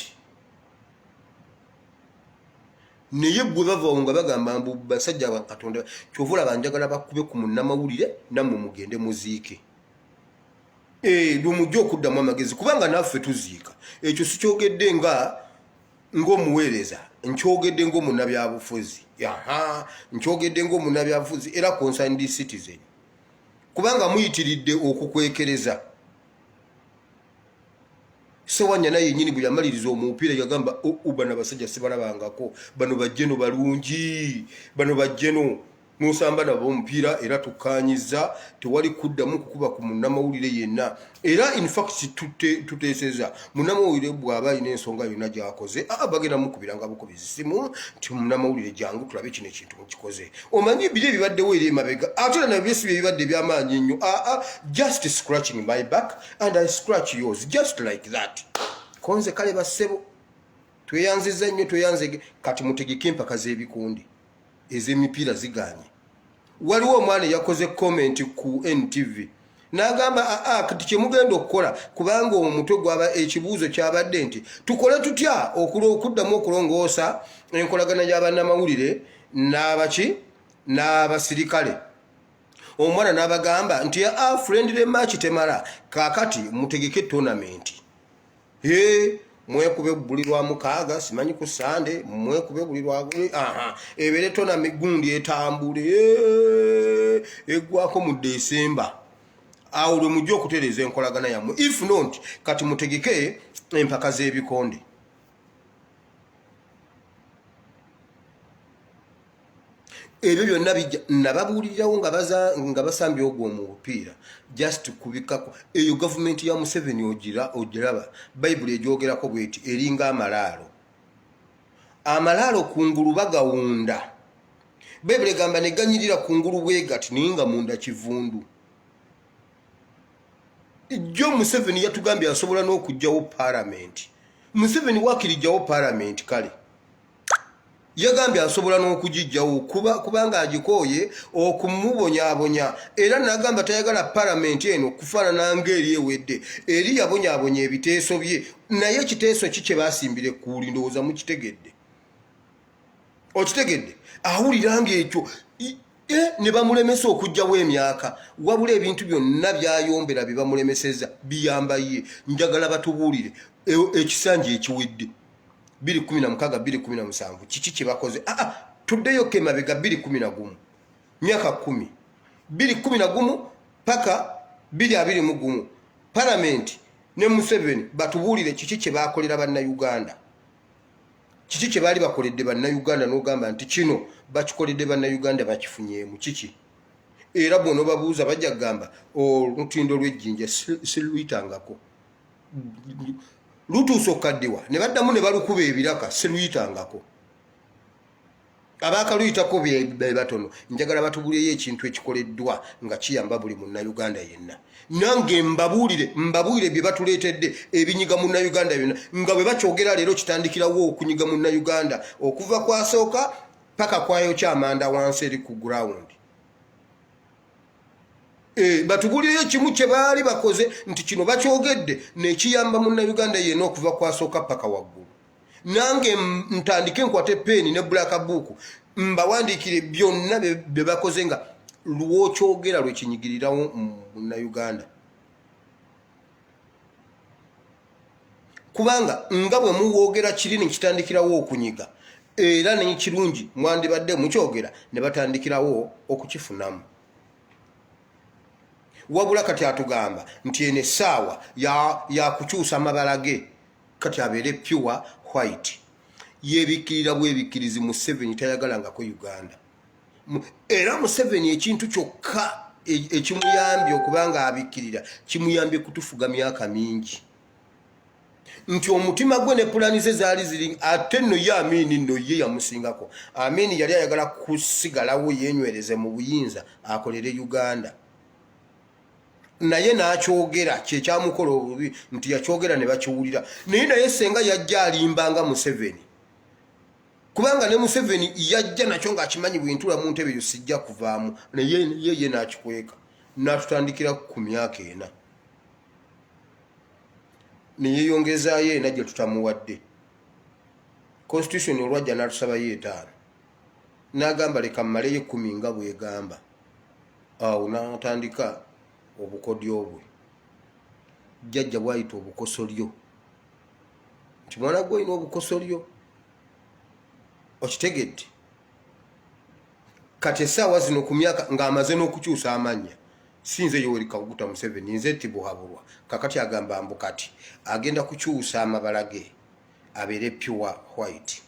naye gwe bavaawo nga bagamba mbu basajja ba Katonda kyovula banjagala bakube ku munnamawulire nammwe mugende muziike lumujja okuddamu amagezi kubanga naffe tuziika ekyo sikyogedde ng'omuweereza nkyogedde ng'omunnabyabufuzi nkyogedde ng'omunnabyabufuzi era concerned citizen kubanga muyitiridde okukwekereza Sewanya naye nyini bwe yamaliriza omupiira yagamba bano abasajja sibalabangako bano bajjeno balungi bano bajjeno n'osamba nabo omupiira era tukanyiza tewali kuddamu kukuba ku munnamawulire yenna era in fact tuteeseza munnamawulire bw'aba alina ensonga yonna gy'akoze bagenda mukubiranga bukubi zisimu nti munnamawulire jangu tulabe kino ekintu mukikoze omanyi biri ebibaddewo eri emabega ate na byesi ebibadde by'amaanyi ennyo just scratching my back and I scratch yours just like that konze kale bassebo tweyanziza nnyo tweyanzege kati mutegeke empaka z'ebikundi ez'emipiira ziganye waliwo omwana yakoze comment ku NTV n'agamba kati kyemugenda okukola kubanga omutwe gwaba ekibuuzo kyabadde nti tukole tutya okuddamu okulongoosa enkolagana y'abannamawulire n'abasirikale omwana n'abagamba nti friendly match temala kakati mutegeke tournament mwekube buli lwa mukaaga simanyi ku Sande mwekube buli lwa ebere tona migundi etambule egwako mu December awo lwe mujja okutereeza enkolagana yammwe if not kati mutegeke empaka z'ebikonde ebyo byonna bijja nababuulirirawo nga basambye ogwo mu bupiira just kubikako eyo gavumenti ya Museveni ogiraba bayibuli egyogerako bweti eringa amalaalo kungulu bagawunda bayibuli egamba neganyirira kungulu bwegati naye nga munda kivundu jo Museveni yatugambye asobola n'okugjawo palamenti Museveni wakirijjawo palamenti kale yagambye asobola n'okugijjawo kubanga agikooye okumubonyaabonya era n'agamba tayagala palamenti eno kufaanana ng'eri ewedde eri yabonyaabonya ebiteeso bye naye ekiteeso ki kye baasimbire kuuli ndowooza mukitegedde okitegedde awulira ng'ekyo ne bamulemesa okugjawo emyaka wabula ebintu byonna byayombera bye bamulemeseza biyamba ye njagala batubuulire ekisanja ekiwedde 2016-2017 kiki kye bakoze tuddeyo kemabega 2011 myaka 10 2011 paka 2021 palamenti ne Museveni batubuulire kiki kye bakolera bannayuganda kiki kye baali bakoledde bannayuganda n'ogamba nti kino bakikoledde bannayuganda bakifunyeemu kiki era bono babuuza bajja kugamba olutindo lw'ejjinja siluyitangako lutuusa okukaddiwa ne baddamu ne balukuba ebiraka siluyitangako abaakaluyitako be batono njagala batubulireyo ekintu ekikoleddwa nga kiyamba buli munnayuganda yenna nange mbabuulire bye batuleetedde ebinyiga munnayuganda byonna nga bwe bakyogera leero kitandikirawo okunyiga munnayuganda okuva kwasooka paka kwayokya amanda wansi eri ku ground batubulireyo kimu kye baali bakoze nti kino bakyogedde nekiyamba munnayuganda yenna okuva kwasooka paka waggulu nange ntandike nkwate peeni ne black book mbawandiikire byonna bye bakoze nga lwokyogera lwekinyigirirawo munnayuganda kubanga nga bwe muwogera kiri nekitandikirawo okunyiga era nekirungi mwandibadde mukyogera ne batandikirawo okukifunamu wabula kati atugamba nti eno essaawa yakukyusa amabala ge kati abeere pure white yebikkirira bwebikkirizi Museveni tayagalangako Uganda era Museveni ekintu kyokka ekimuyambye okubanga abikkirira kimuyambye kutufuga myaka mingi nti omutima gwe ne pulani ze zaali ziri ate nno ye Amini nno ye yamusingako Amini yali ayagala kusigalawo yenywereze mu buyinza akolere Uganda naye n'akyogera kyekyamukola obubi nti yakyogera ne bakiwulira naye senga yajja alimbanga Museveni kubanga ne Museveni yajja nakyo ng'akimanyi bwintula mu ntebe yo sijja kuvaamu naye ye n'akikweka n'atutandikira ku myaka ena neyeyongezaayo ena gye tutamuwadde constitution olwajja n'atusabayo 5 n'agamba leka mmaleyo 10 nga bwegamba awo n'atandika obukodyo bwe jjajja bwayita obukosolyo nti mwana gwe olina obukosolyo okitegedde kati essaawa zino ku myaka ng'amaze n'okukyusa amannya sinze Yoweri Kaguta Museveni nze tibuhabulwa kakati agamba mbu kati agenda kukyusa amabala ge abeere pure white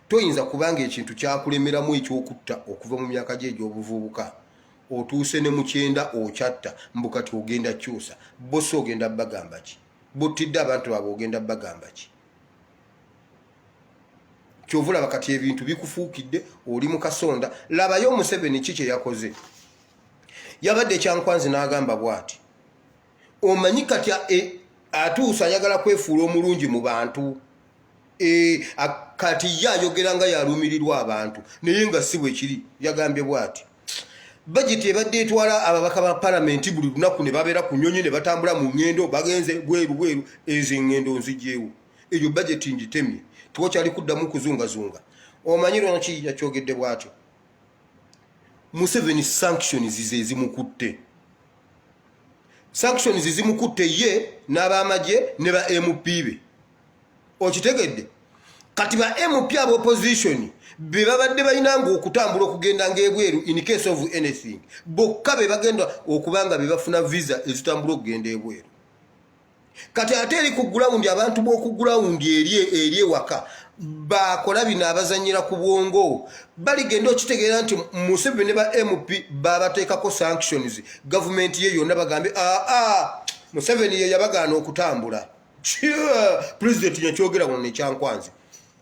toyinza kubanga ekintu kyakulemeramu ekyokutta okuva mu myaka gye egy'obuvubuka otuuse ne mu 9 okyatta mbu kati ogenda kyusa bosi ogenda bagamba ki buttidde abantu baabwe ogenda bagamba ki kyovula bakati ebintu bikufuukidde oli mu kasonda labayo Museveni kiki yakoze yabadde Kyankwanzi n'agamba bw'ati omanyi kati atuusa ayagala kwefuula omulungi mu bantu kati yayogera nga yalumirirwa abantu naye nga si bwe kiri yagambye bw'ati budget ebadde etwala ababaka ba parliament buli lunaku ne babeera ku nnyonyi ne batambula mu ngendo bagenze bweru ezo engendo nzijeewo eyo budget ngitemye tuwakyali kuddamu kuzungazunga omanyi lwaki yakyogedde bw'atyo Museveni sanctions zimukutte sanctions zimukutte ye n'abamagye ne ba MP be okitegedde kati ba MP aba opposition be babadde balinanga okutambula okugenda ng'ebweru in case of anything bokka be bagenda okubanga be bafuna visa ezitambula okugenda ebweru kati ate eri ku ground abantu b'oku ground eri ewaka bakola bino abazanyira ku bwongo baligenda okitegeera nti Museveni ne ba MP babateekako sanctions gavumenti ye yonna bagambe Museveni ye yabagaana okutambula president yakyogera wano ne Kyankwanzi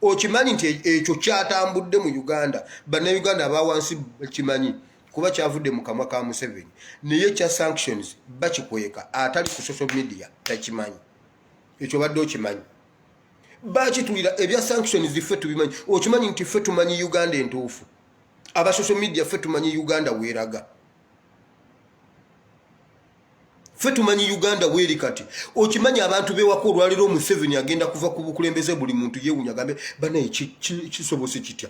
okimanyi nti ekyo kyatambudde mu Uganda bannayuganda abawansi bakimanyi kuba kyavudde mu kamwa ka Museveni naye kya sanctions bakikweka atali ku social media takimanyi ekyo badde okimanyi bakitulira ebya sanctions ffe tubimanyi okimanyi nti ffe tumanyi Uganda entuufu aba social media ffe tumanyi Uganda weeraga ffe tumanyi Uganda weeri kati okimanyi abantu bewako olwaliro Museveni agenda kuva ku bukulembeze buli muntu yeewunya agambe banaye kisobose kitya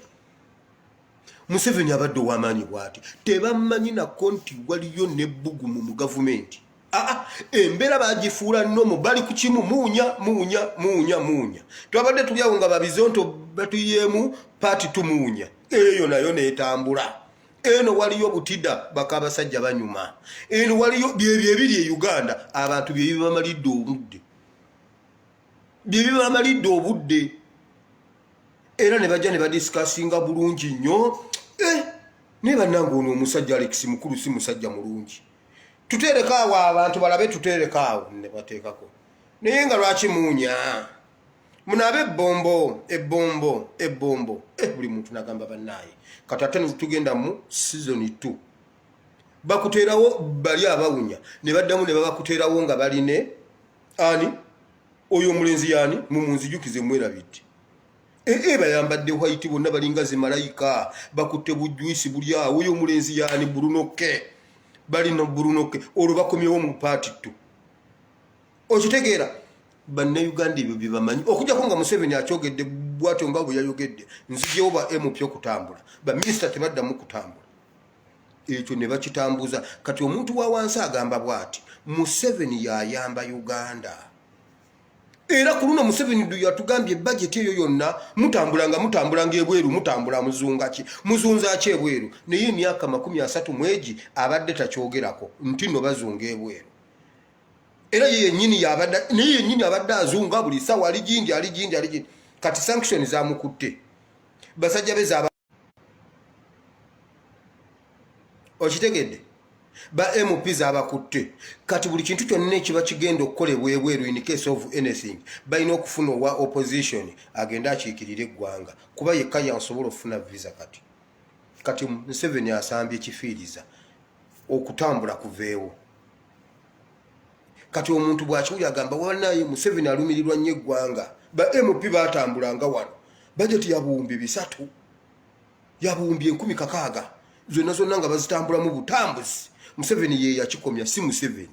Museveni abadde ow'amaanyi bw'ati tebamanyi nako nti waliyo nebbugumu mu gavumenti embeera bagifuula nnomo bali ku kimu muunya twabadde tuli awo nga babizonto batuyemu paati tumuunya eyo nayo neetambula eno waliyo butida bakabasajja banyuma eno waliyo byebyo ebiri e Uganda abantu byebibamalidde obudde era ne bajja ne badisikasinga bulungi nnyo Neba nangu ono omusajja Alex mukulu si musajja mulungi. Tutereka awo abantu balabe tutereka awo ne bateekako. Naye nga lwaki muunya? Munabe ebbombo. Buli muntu nagamba bannaye. Kati ate tugenda mu season 2. Bakuteerawo bali abawunya ne baddamu ne babakuteerawo nga baline ani oyo omulenzi yani mumunzijukize mwerabiti. Bayambadde white bonna balinga ze malayika bakutte bujjuisi buli awo oyo omulenzi yani Brunoke bali no Brunoke olwo bakomyewo mu party 2. Okitegeera bannayuganda ebyo bye bamanyi okujjako nga Museveni akyogedde bwatyo nga bwe yayogedde nzijewo ba MP okutambula baminisita tebaddamu kutambula ekyo ne bakitambuza. Kati omuntu wa wansi agamba bwati Museveni yayamba Uganda era ku luno Museveni yatugambye budget eyo yonna mutambulanga ebweru mutambula muzunza ki ebweru naye emyaka 30 mwegi abadde takyogerako nti no bazunga ebweru era yennyini abadde azunga buli sawa ali gindi kati sanction zamukutte basajja beza okitegedde ba MP zabakutte kati buli kintu kyonna ekiba kigenda okukolebwa ebweru in case of anything balina okufuna owa opposition agenda akiikirira eggwanga kuba yekka yasobola okufuna visa. Kati Museveni asambye ekifiiriza okutambula kuveewo. Kati omuntu bw'akiwulira agamba wanaye Museveni alumirirwa nnyo eggwanga ba MP batambulanga wano budget ya buwumbi 3 ya buwumbi 10,000 zonna nga bazitambula mu butambuzi. Museveni ye yakikomya si Museveni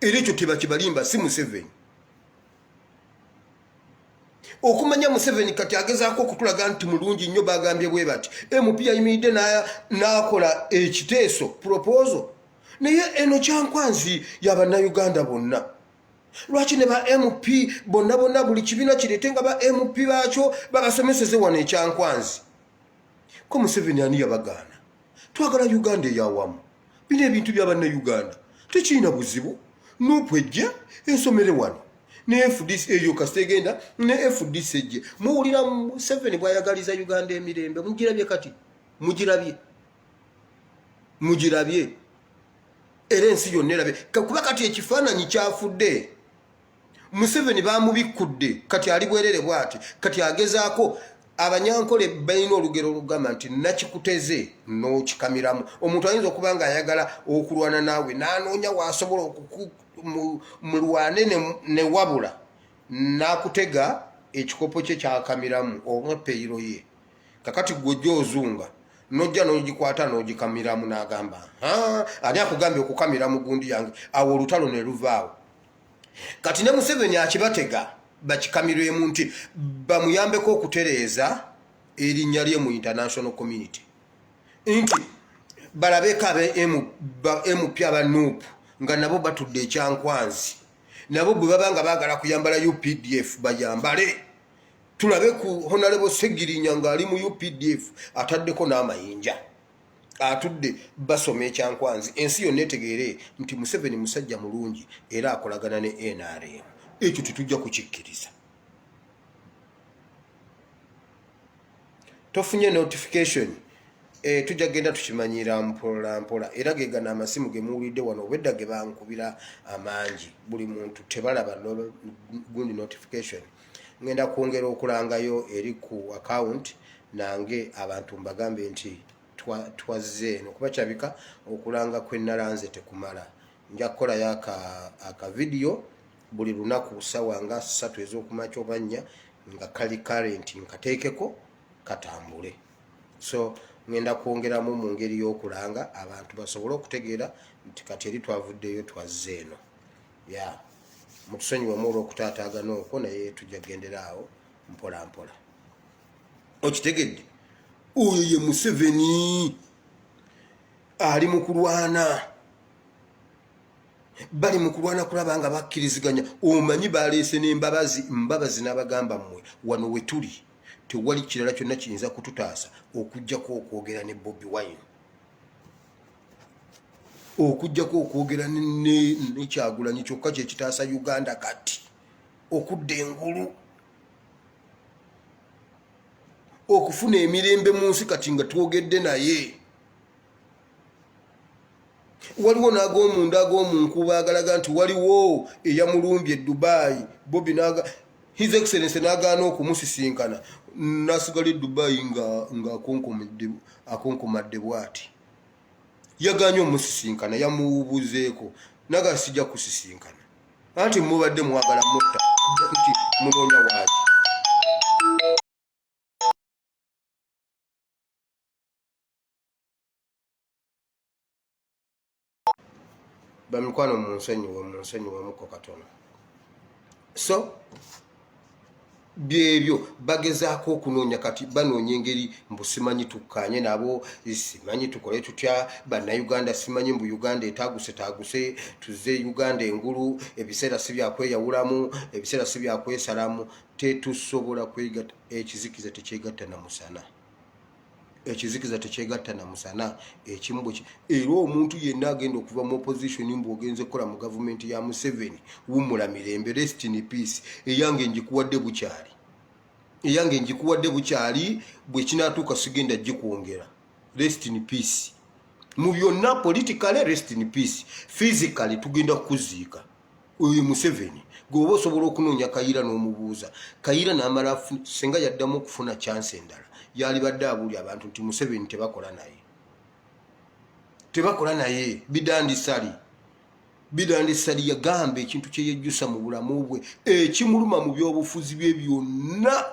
era ekyo tebakibalimba si Museveni okumanya Museveni kati agezaako okutulaga nti mulungi nnyo bagambye bwe bati MP yayimiridde n'akola ekiteeso proposal naye eno kyankwanzi y'abannayuganda bonna. Lwaki ne ba MP bonna buli kibiina kirete nga ba MP baakyo babasomeseze wano ekyankwanzi ko Museveni ani yabagaana? Twagala Uganda eyawamu bino ebintu by'abannayuganda tekirina buzibu n'opwejja ensomere wano ne FDC eyo kastegenda ne FDC ejje muwulira Museveni bw'ayagaliza Uganda emirembe mugirabye kati mugirabye era ensi yonna erabe kuba kati ekifaananyi kyafudde Museveni bamubikudde kati ali bwerere bwati kati agezaako abanyankole balina olugero olugamba nti nakikuteze n'okikamiramu. Omuntu ayinza okuba nga ayagala okulwana naawe n'anoonya waasobola mulwane ne wabula n'akutega ekikopo kye kyakamiramu oba peyiro ye kakati gwojja ozunga nojja n'ogikwata n'ogikamiramu n'agamba ani akugambye okukamiramu gundi yange awo olutalo ne luvaawo. Kati ne Museveni akibatega bakikamirwemu nti bamuyambeko okutereeza erinnya lye mu international community nti balabeko MP aba NUP nga nabo batudde ekyankwanzi nabo bwe baba nga baagala kuyambala UPDF bayambale. Tulabe ku Honorable Segirinya ng'ali mu UPDF ataddeko n'amayinja atudde basoma ekyankwanzi ensi yonna etegeere nti Museveni musajja mulungi era akolagana ne NRM. Ekyo tetujja kukikkiriza. Tofunye notification tujja genda tukimanyira mpola era gegana amasimu ge muwulidde wano obwedda ge bankubira amangi buli muntu tebalaba gundi notification. Ngenda kwongera okulangayo eri ku account nange abantu mbagambe nti twazze eno kuba kyabika okulanga kwenalanze tekumala. Nja kukolayo aka video buli lunaku sawa nga 3 ez'okumakya oba 4 nga kali current nkateekeko katambule. So ngenda kwongeramu mu ngeri y'okulanga abantu basobole okutegeera nti kati eri twavuddeyo twazze eno. Mutusonyiwemu olw'okutaataagana okwo naye tujja gendera awo mpola. Okitegedde oyo ye Museveni ali mu kulwana. Bali mu kulwana kulaba nga bakkiriziganya. Omanyi baleese n'embabazi n'abagamba mmwe wano we tuli tewali kirala kyonna kiyinza kututaasa okujjako okwogera ne Bobi Wine okujjako okwogera ne Kyagulanyi kyokka kye kitaasa Uganda kati okudda engulu okufuna emirembe mu nsi kati nga twogedde naye waliwo n'ag'omunda ag'omunkuba agalaga nti waliwo eyamulumbye Dubai Bobby His Excellency n'agaana okumusisinkana n'asigala Dubai nga akonkomadde bw'ati yagaanye omusisinkana yamubuuzeeko naga sijja kusisinkana anti mubadde mwagala mutta munoonya waaki bamikwano munsonyiwemuko katono so byebyo bagezaako okunoonya kati banoonya engeri mbu simanyi tukkanye nabo simanyi tukole tutya bannayuganda simanyi mbu Uganda etaguse tuzze Uganda engulu ebiseera si byakweyawulamu ebiseera si byakwesalamu tetusobola kwegatta ekizikiza tekyegatta na musana ekizikiza tekyegatta na musana ekimbo era omuntu yenna agenda okuva mu opposition mbu ogenze kukola mu gavumenti ya Museveni wumula mirembe rest in peace eyange njikuwadde bukyali bwe kinatuuka sigenda gikwongera rest in peace mu byonna politically rest in peace physically tugenda kuziika oyo Museveni gwoba osobola okunoonya Kayiira n'omubuuza Kayiira n'amala senga yaddamu okufuna chance endala yali badde abuli abantu nti Museveni tebakola naye bidandisali yagamba ekintu kye yejjusa mu bulamu bwe ekimuluma mu byobufuzi bye byonna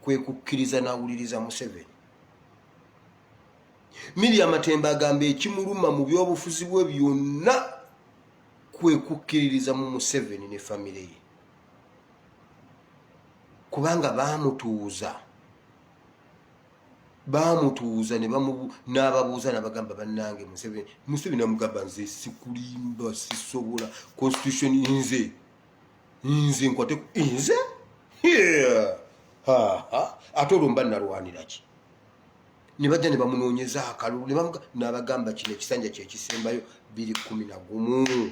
kwe kukkiriza n'awuliriza Museveni. Miriam Matemba agamba ekimuluma mu byobufuzi bwe byonna kwe kukkiririza mu Museveni ne famire ye kubanga bamutuuza ne n'ababuuza n'abagamba bannange Museveni amugamba nze sikulimba sisobola constitution nze nkwate nze ate olwo mba nalwanira ki ne bajja ne bamunoonyeza akalulu n'abagamba kino ekisanja kyekisembayo 211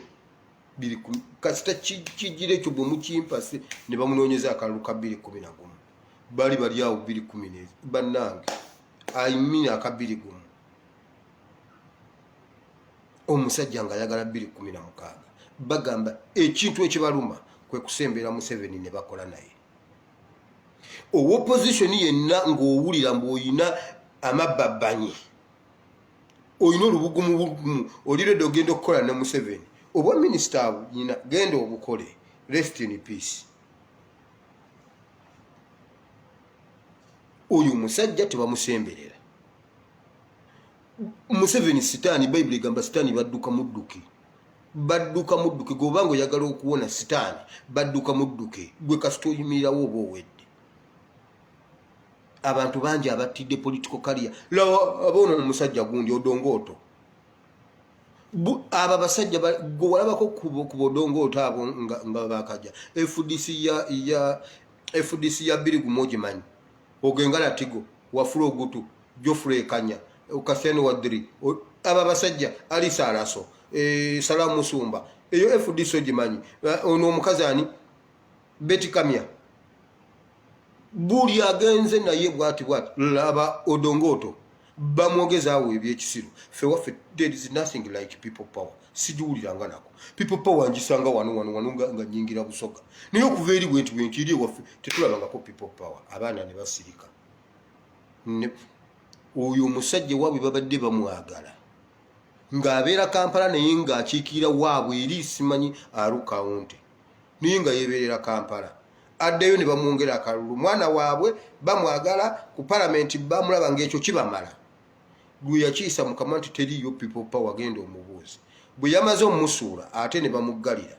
kasita kijira ekyo bwe mukimpase ne bamunoonyeza akalulu ka 211 bali awo 210 bannange ayimina aka 210 omusajja nga ayagala 216 bagamba ekintu ekibaluma kwe kusembera Museveni ne bakola naye opposition yenna ng'owulira mbw'oyina amababbanyi oyina olubugumu oliredde ogenda okukola ne Museveni obwa minisita nyina genda obukole rest in peace oyo musajja tebamusemberera Museveni sitaani Bible egamba sitaani badduka mudduke gobanga oyagala okuwona sitaani badduka mudduke gwe kasita oyimirirawo oba owedde abantu bangi abattidde political career aboona omusajja gundi Odongooto aba basajja gwe walabako ku Odongooto abo nga bakajja FDC ya Billy Gumojimanyi Ogengala Tigo Wafula Ogutu Geoffrey Kanya Kaseni Wadri aba basajja Alisa Alaso Salamu Musumba eyo FDC ogimanyi ono omukazi ani Betty Kamya buli agenze naye bwati laba Odongooto bamwogezaawo ebyekisiru fewaffe there is nothing like people power sijuwuliranga nako people power njisanga wano nga nyingira busoga naye okuva eri bwentu eri ewaffe tetulabangako people power abaana ne basirika oyo omusajja waabwe babadde bamwagala ng'abeera Kampala naye ng'akiikirira waabwe eri simanyi alukawunti naye nga yeebeerera Kampala addeyo ne bamwongera akalulu mwana waabwe bamwagala ku palamenti bamulaba ng'ekyo kibamala gwe yakiisa mukama nti teriyo people power genda omubuuzi bwe yamaze omusuula ate ne bamuggalira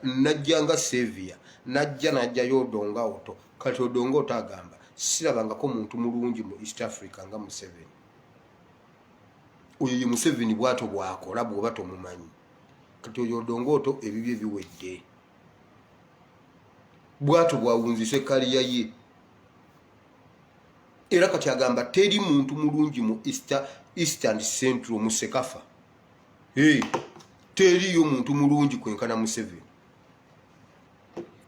najja nga Sevia najjayo Odongooto kati Odongooto agamba sirabangako muntu mulungi mu East Africa nga Museveni oyo ye Museveni bwato bwakola bw'oba tomumanyi kati oyo Odongooto ebibyo ebiwedde bwato bwawunzise kaliya ye era kati agamba teri muntu mulungi mu Eastern Central mu Sekafa teriyo muntu mulungi kwenkana Museveni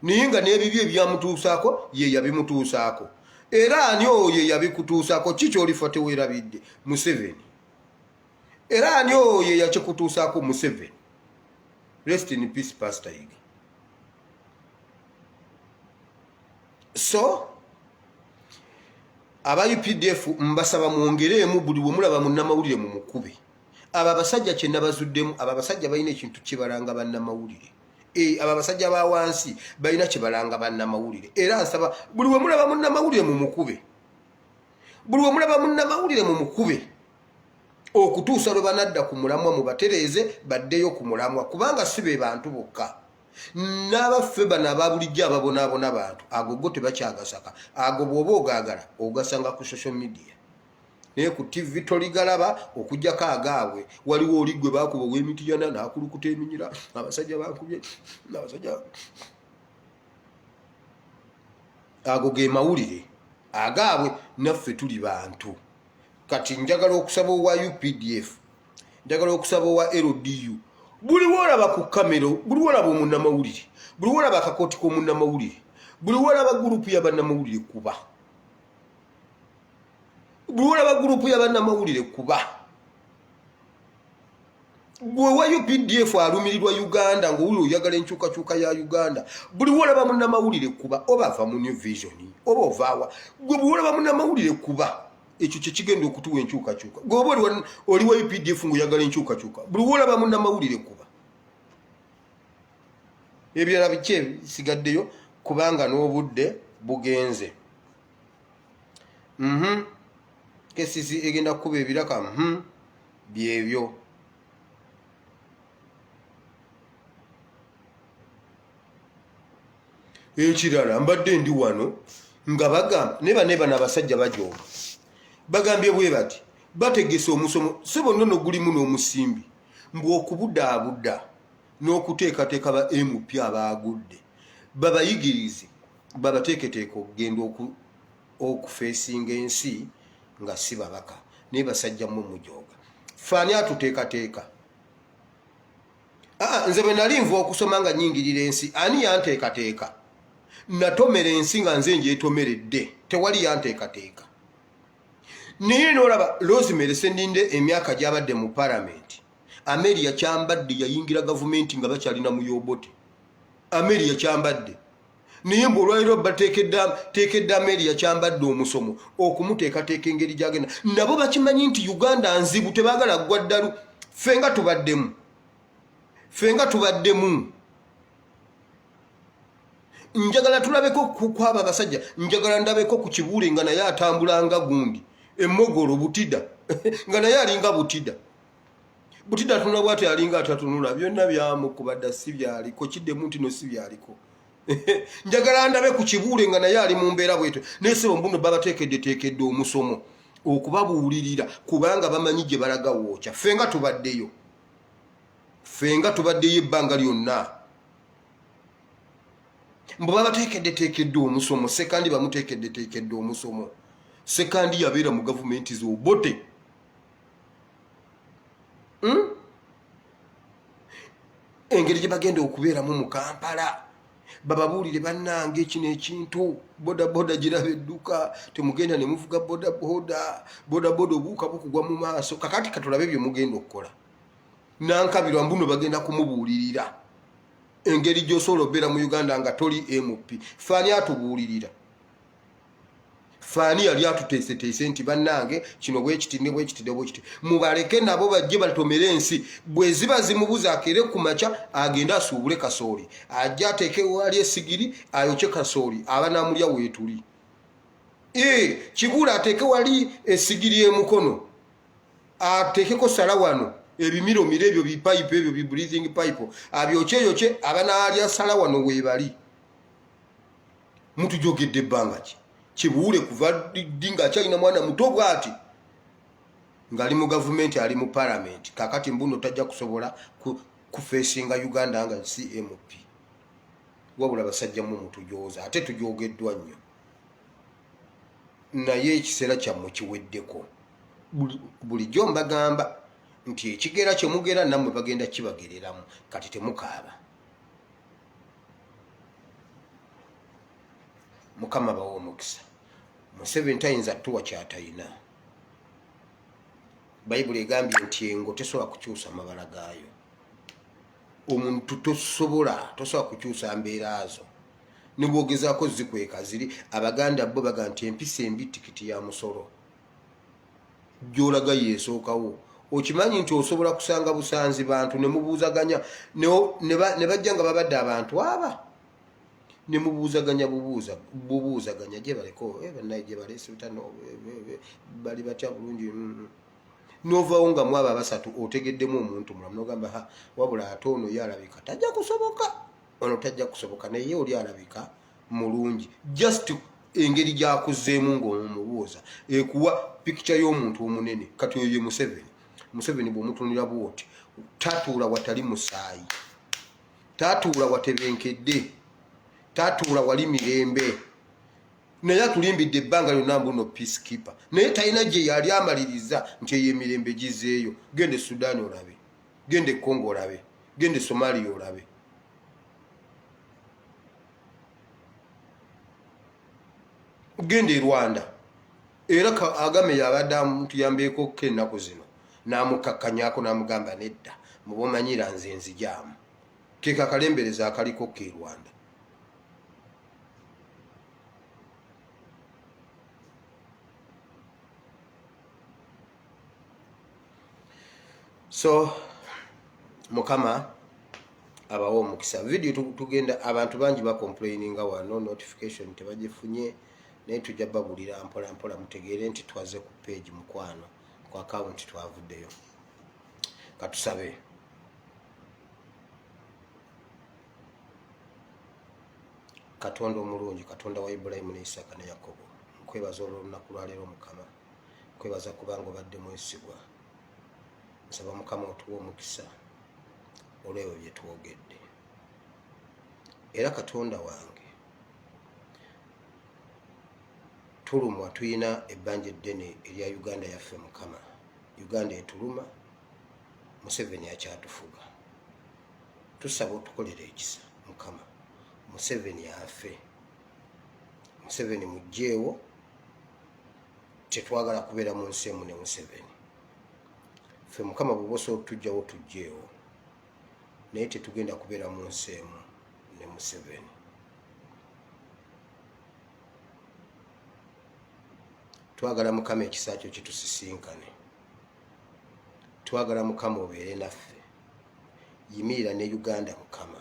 naye nga n'ebibyo ebyamutuusaako ye yabimutuusaako era ani oyo yabikutuusaako ki ky'olifa teweerabidde Museveni era ani oyo yakikutuusaako Museveni. Rest in peace Pastor Yiga. So aba UPDF mbasaba mwongereemu buli bwe mulaba munnamawulire mu mukube. Aba basajja kye nabazuddemu, aba basajja balina ekintu kibalanga bannamawulire. Aba basajja ba wansi balina kibalanga bannamawulire. Era nsaba buli bwe mulaba munnamawulire mu mukube, buli bwe mulaba munnamawulire mu mukube, okutuusa lwe banadda ku mulamwa mubatereeze baddeyo ku mulamwa, kubanga si be bantu bokka. N'abaffe bano ababulijjo ababonaabona bantu ago go tebakyagasaka. Ago bw'oba ogaagala ogasanga ku social media, naye ku TV toligalaba okujjako agaabwe. Waliwo oli gwe baakuba ow'emitiyana n'akulukuta eminyira, abasajja baakubye n'abasajja. Ago ge mawulire agaabwe, naffe tuli bantu. Kati njagala okusaba owa UPDF, njagala okusaba owa LDU, buli wolaba ku kamero, buli wolaba omunnamawulire, buli wolaba akakooti k'omunnamawulire, buli wolaba gurupu y'abannamawulire kuba, buli wolaba gurupu y'abannamawulire kuba. Gwe wa UPDF alumirirwa Uganda ng'oli oyagala enkyukakyuka ya Uganda, buli wolaba munnamawulire kuba, oba ava mu New Vision oba ovaawa, gwe buli wolaba munnamawulire kuba. Ekyo kye kigenda okutuwa enkyukakyuka. Gwe oba oli wa UPDF ng'oyagala enkyukakyuka, buli wolaba munnamawulire kuba. Ebirala biki bisigaddeyo kubanga n'obudde bugenze. Kesisi egenda kukuba ebiraka byebyo. Ekirala mbadde ndi wano nga bagamba neba n'abasajja bajooga. Bagambye bwe bati bategese omusomo si bonna gulimu n'omusimbi mbw okubuddaabudda n'okuteekateeka ba MP abaagudde babayigirize babateeketeeka okugenda okufeesinga ensi nga si babaka naye basajjamu mujooga. Faani atuteekateeka. Nze bwe nali nva okusoma nga nnyingirira ensi, ani yanteekateeka? Natomera ensi nga nze ngyetomeredde, tewali yanteekateeka. Naye n'olaba Rosemary Sendinde emyaka gy'abadde mu Parliament, Amelia Kyambadde yayingira gavumenti nga bakyalina mu Yobote. Amelia Kyambadde. Naye mb'olwaliro bateekedde Amelia Kyambadde omusomo okumuteekateeka engeri gy'agenda. Nabo bakimanyi nti Uganda nzibu, tebaagala ggwa ddalu. Ffe nga tubaddemu. Njagala tulabeko kwaba basajja, njagala ndabeko ku Kibuule nga naye atambulanga gundi. Emogoro Butida nga naye alinga Butida. Butida tunula bwati alinga atatunula, byonna byamukubadda si byaliko, kiddemu nti no si byaliko. Njagala ndabe ku Kibuule nga naye ali mu mbeera bwetyo. Nesebo mbuno babateekedde omusomo okubabuulirira kubanga bamanyi gye balaga wookya. Ffe nga tubaddeyo ebbanga lyonna. Mbu babateekedde omusomo, sekandi bamuteekedde omusomo. Sekandi yabeera mu gavumenti z'obote. Engeri gye bagenda okubeeramu mu Kampala, bababuulire bannange kino ekintu, bodaboda giraba edduka, temugenda ne muvuga bodaboda obuuka bukugwa mu maaso. Kakati katulabe bye mugenda okukola. Nankabirwa mbuno bagenda kumubuulirira engeri gy'osobola okubeera mu Uganda nga toli MP. Faani atubuulirira. Faani yali atuteeseteese nti bannange kino bwekiti ne bwekiti. Mubaleke nabo bajje batomere ensi. Bwe ziba zimubuza akere ku makya agenda asuubule kasooli, ajja ateeke wali esigiri ayokye kasooli, abanamulya weetuli. Kibuule ateeke wali esigiri emukono, ateekeko sala wano ebimiromiro ebyo bipayipu ebyo breathing pipe, abyokyeyoke abanaalya sala wano weebali. Mutujogedde ebbanga ki? Kibuule kuva ddi ng'akyalina mwana muto bw'ati ng'ali mu gavumenti, ali mu Parliament. Kakati mbuno tajja kusobola kufeesinga Uganda nga si MP. Wabula basajjamu mutujooza, ate tujoogeddwa nnyo. Naye ekiseera kyammwe kiweddeko. Bulijjo mbagamba nti ekigera kye mugera nammwe bagenda kibagereramu. Kati temukaaba. Mukama bawa omukisa. Museveni tayinza tuwa kyatayina. bayibuli egambye nti engo tesobola kukyusa mabala gaayo. Omuntu tosobola kukyusa mbeera zo. Ne bwogezaako zikweka ziri. Abaganda bo baga nti empisa embi tikiti ya musolo. Gyolaga yeesookawo. Okimanyi nti osobola kusanga busanzi bantu ne mubuuzaganya ne bajja nga babadde abantu aba ne mubuuzaganya bubuuzaganya gye baleko bannaye gye baleese bitano bali batya bulungi n'ovaawo nga mwaba basatu otegeddemu omuntu mulamu n'ogamba wabula ate ono ye alabika tajja kusoboka, ono tajja kusoboka, naye oli alabika mulungi. Just engeri gy'akuzzeemu ng'omubuuza ekuwa pikica y'omuntu omunene. Kati oyo ye Museveni bw'omutunira bw'oti tatuula watali musaayi, tatuula watebenkedde, tatuula wali mirembe. Naye atulimbidde ebbanga lyonna mbuno peacekeeper, naye talina gye yali amaliriza nti eyo emirembe gizeeyo. Gende Sudan olabe, gende Congo olabe, gende Somalia olabe. Gende Rwanda. Era Kagame yabadde amutuyambeeko ennaku zino n'amukakkanyaako n'amugamba nedda muba omanyira nze nzijaamu. Ke kakalembereza akaliko ke Rwanda. So Mukama abawo omukisa. Video tugenda abantu bangi complaininga wano notification tebagifunye, naye tujja babulira mpola mpola mutegeere nti twaze ku page mukwano ku account twavuddeyo. Katusabe. Katonda omulungi, Katonda wa Ibrahimu ne Isaka ne Yakobo, nkwebaza olunaku lwaleero Mukama, nkwebaza kubanga obadde mwesigwa. Nsaba Mukama otuwa omukisa olw'ebyo bye twogedde. Era Katonda wange tulumwa, tuyina ebbanja eddene erya Uganda yaffe Mukama. Uganda etuluma, Museveni akyatufuga. Tusaba otukolere ekisa Mukama. Museveni afe. Museveni mugjeewo, tetwagala kubeera mu nsi emu ne Museveni. Ffe Mukama bw'oba otujjawo tujjeewo, naye tetugenda kubeera mu nsi emu ne Museveni. Twagala Mukama ekisa kyo kitusisinkane. Twagala Mukama obeere naffe. Yimirira ne Uganda Mukama,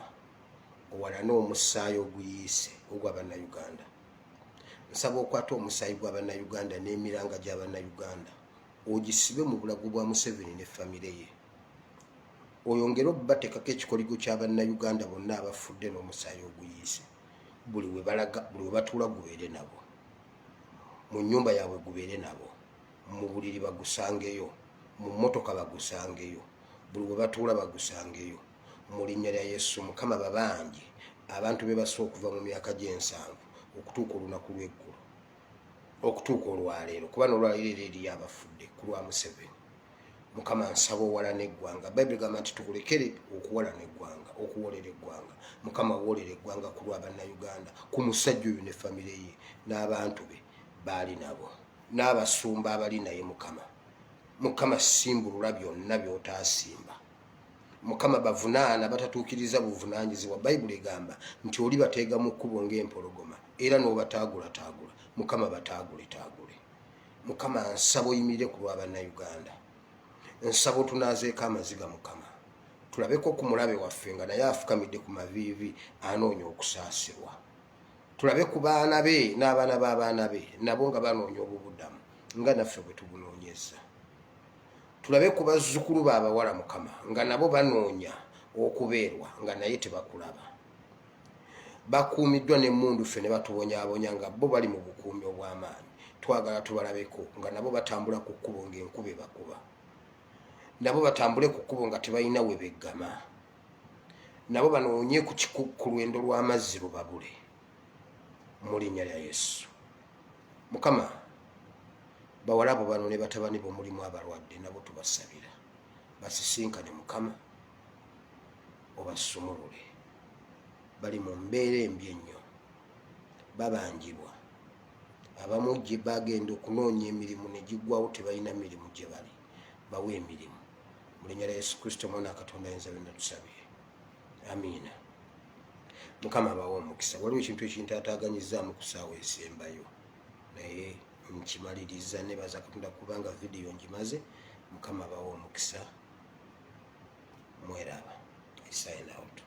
owalane omusaayi oguyiise ogw'Abannayuganda. Nsaba okwata omusaayi gw'Abannayuganda n'emiranga gy'Abannayuganda ogisibe mu bulago bwa Museveni ne famire ye. Oyongere obbateekako ekikoligo ky'Abannayuganda bonna abafudde n'omusaayi oguyiise. Buli we balaga, buli we batuula gubeere nabo, mu nnyumba yaabwe gubeere nabo, mu buliri bagusangeyo, mu mmotoka bagusangeyo, buli we batuula bagusangeyo. Mu linnya lya Yesu Mukama babanje abantu be basooka okuva mu myaka gye7 okutuuka olunaku lw'eggulu, okutuuka olwaleero, kuba n'olwaleero eriyo abafudde ku lwa Museveni. Mukama nsaba owalana eggwanga. Bayibuli gamba nti tukulekere okuwalana eggwanga, okuwolera eggwanga. Mukama wolera eggwanga ku lw'Abannayuganda, ku musajja oyo ne famire ye n'abantu be baali nabo, n'abasumba abali naye Mukama. Mukama simbulula byonna by'otaasimba. Mukama bavunaana batatuukiriza buvunaanyizibwa. Bayibuli egamba nti oli bateega mu kkubo ng'empologoma era n'obataagulatagula. Mukama bataaguletaagule. Mukama nsaba oyimirire ku lw'Abannayuganda. Nsaba otunaazeeko amaziga Mukama. Tulabeko ku mulabe waffe nga naye afukamidde ku maviivi anoonya okusaasirwa. Tulabe ku baana be n'abaana b'abaana be nabo nga banoonya obubuddamu nga naffe bwe tubunoonyeza. Tulabe ku bazzukulu baabawala Mukama nga nabo banoonya okubeerwa nga naye tebakulaba. Bakuumiddwa n'emmundu ffe ne batubonyaabonya nga bo bali mu bukuumi obw'amaanyi. Twagala tubalabeko nga nabo batambula ku kkubo ng'enkuba ebakuba. Nabo batambule ku kkubo nga tebalina we beggama. Nabo banoonye ku lwendo lw'amazzi lubabule. Mu linnya lya Yesu Mukama, bawala abo bano ne batabani bo mulimu abalwadde, nabo tubasabira basisinkane Mukama, obasumulule. Bali mu mbeera embi ennyo, babanjibwa. Abamu gye bagenda okunoonya emirimu ne giggwawo, tebalina mirimu gye bali. bawe emirimu mu linnya lya Yesu Kristo mwana Katonda ayinza byonna tusabye, amiina. Mukama abawe omukisa. Waliwo ekintu ekintaataganyizaamu ku ssaawa esembayo naye nkimaliriza, nebaza Katonda kubanga vidiyo ngimaze. Mukama abawe omukisa, mweraba. I sign out.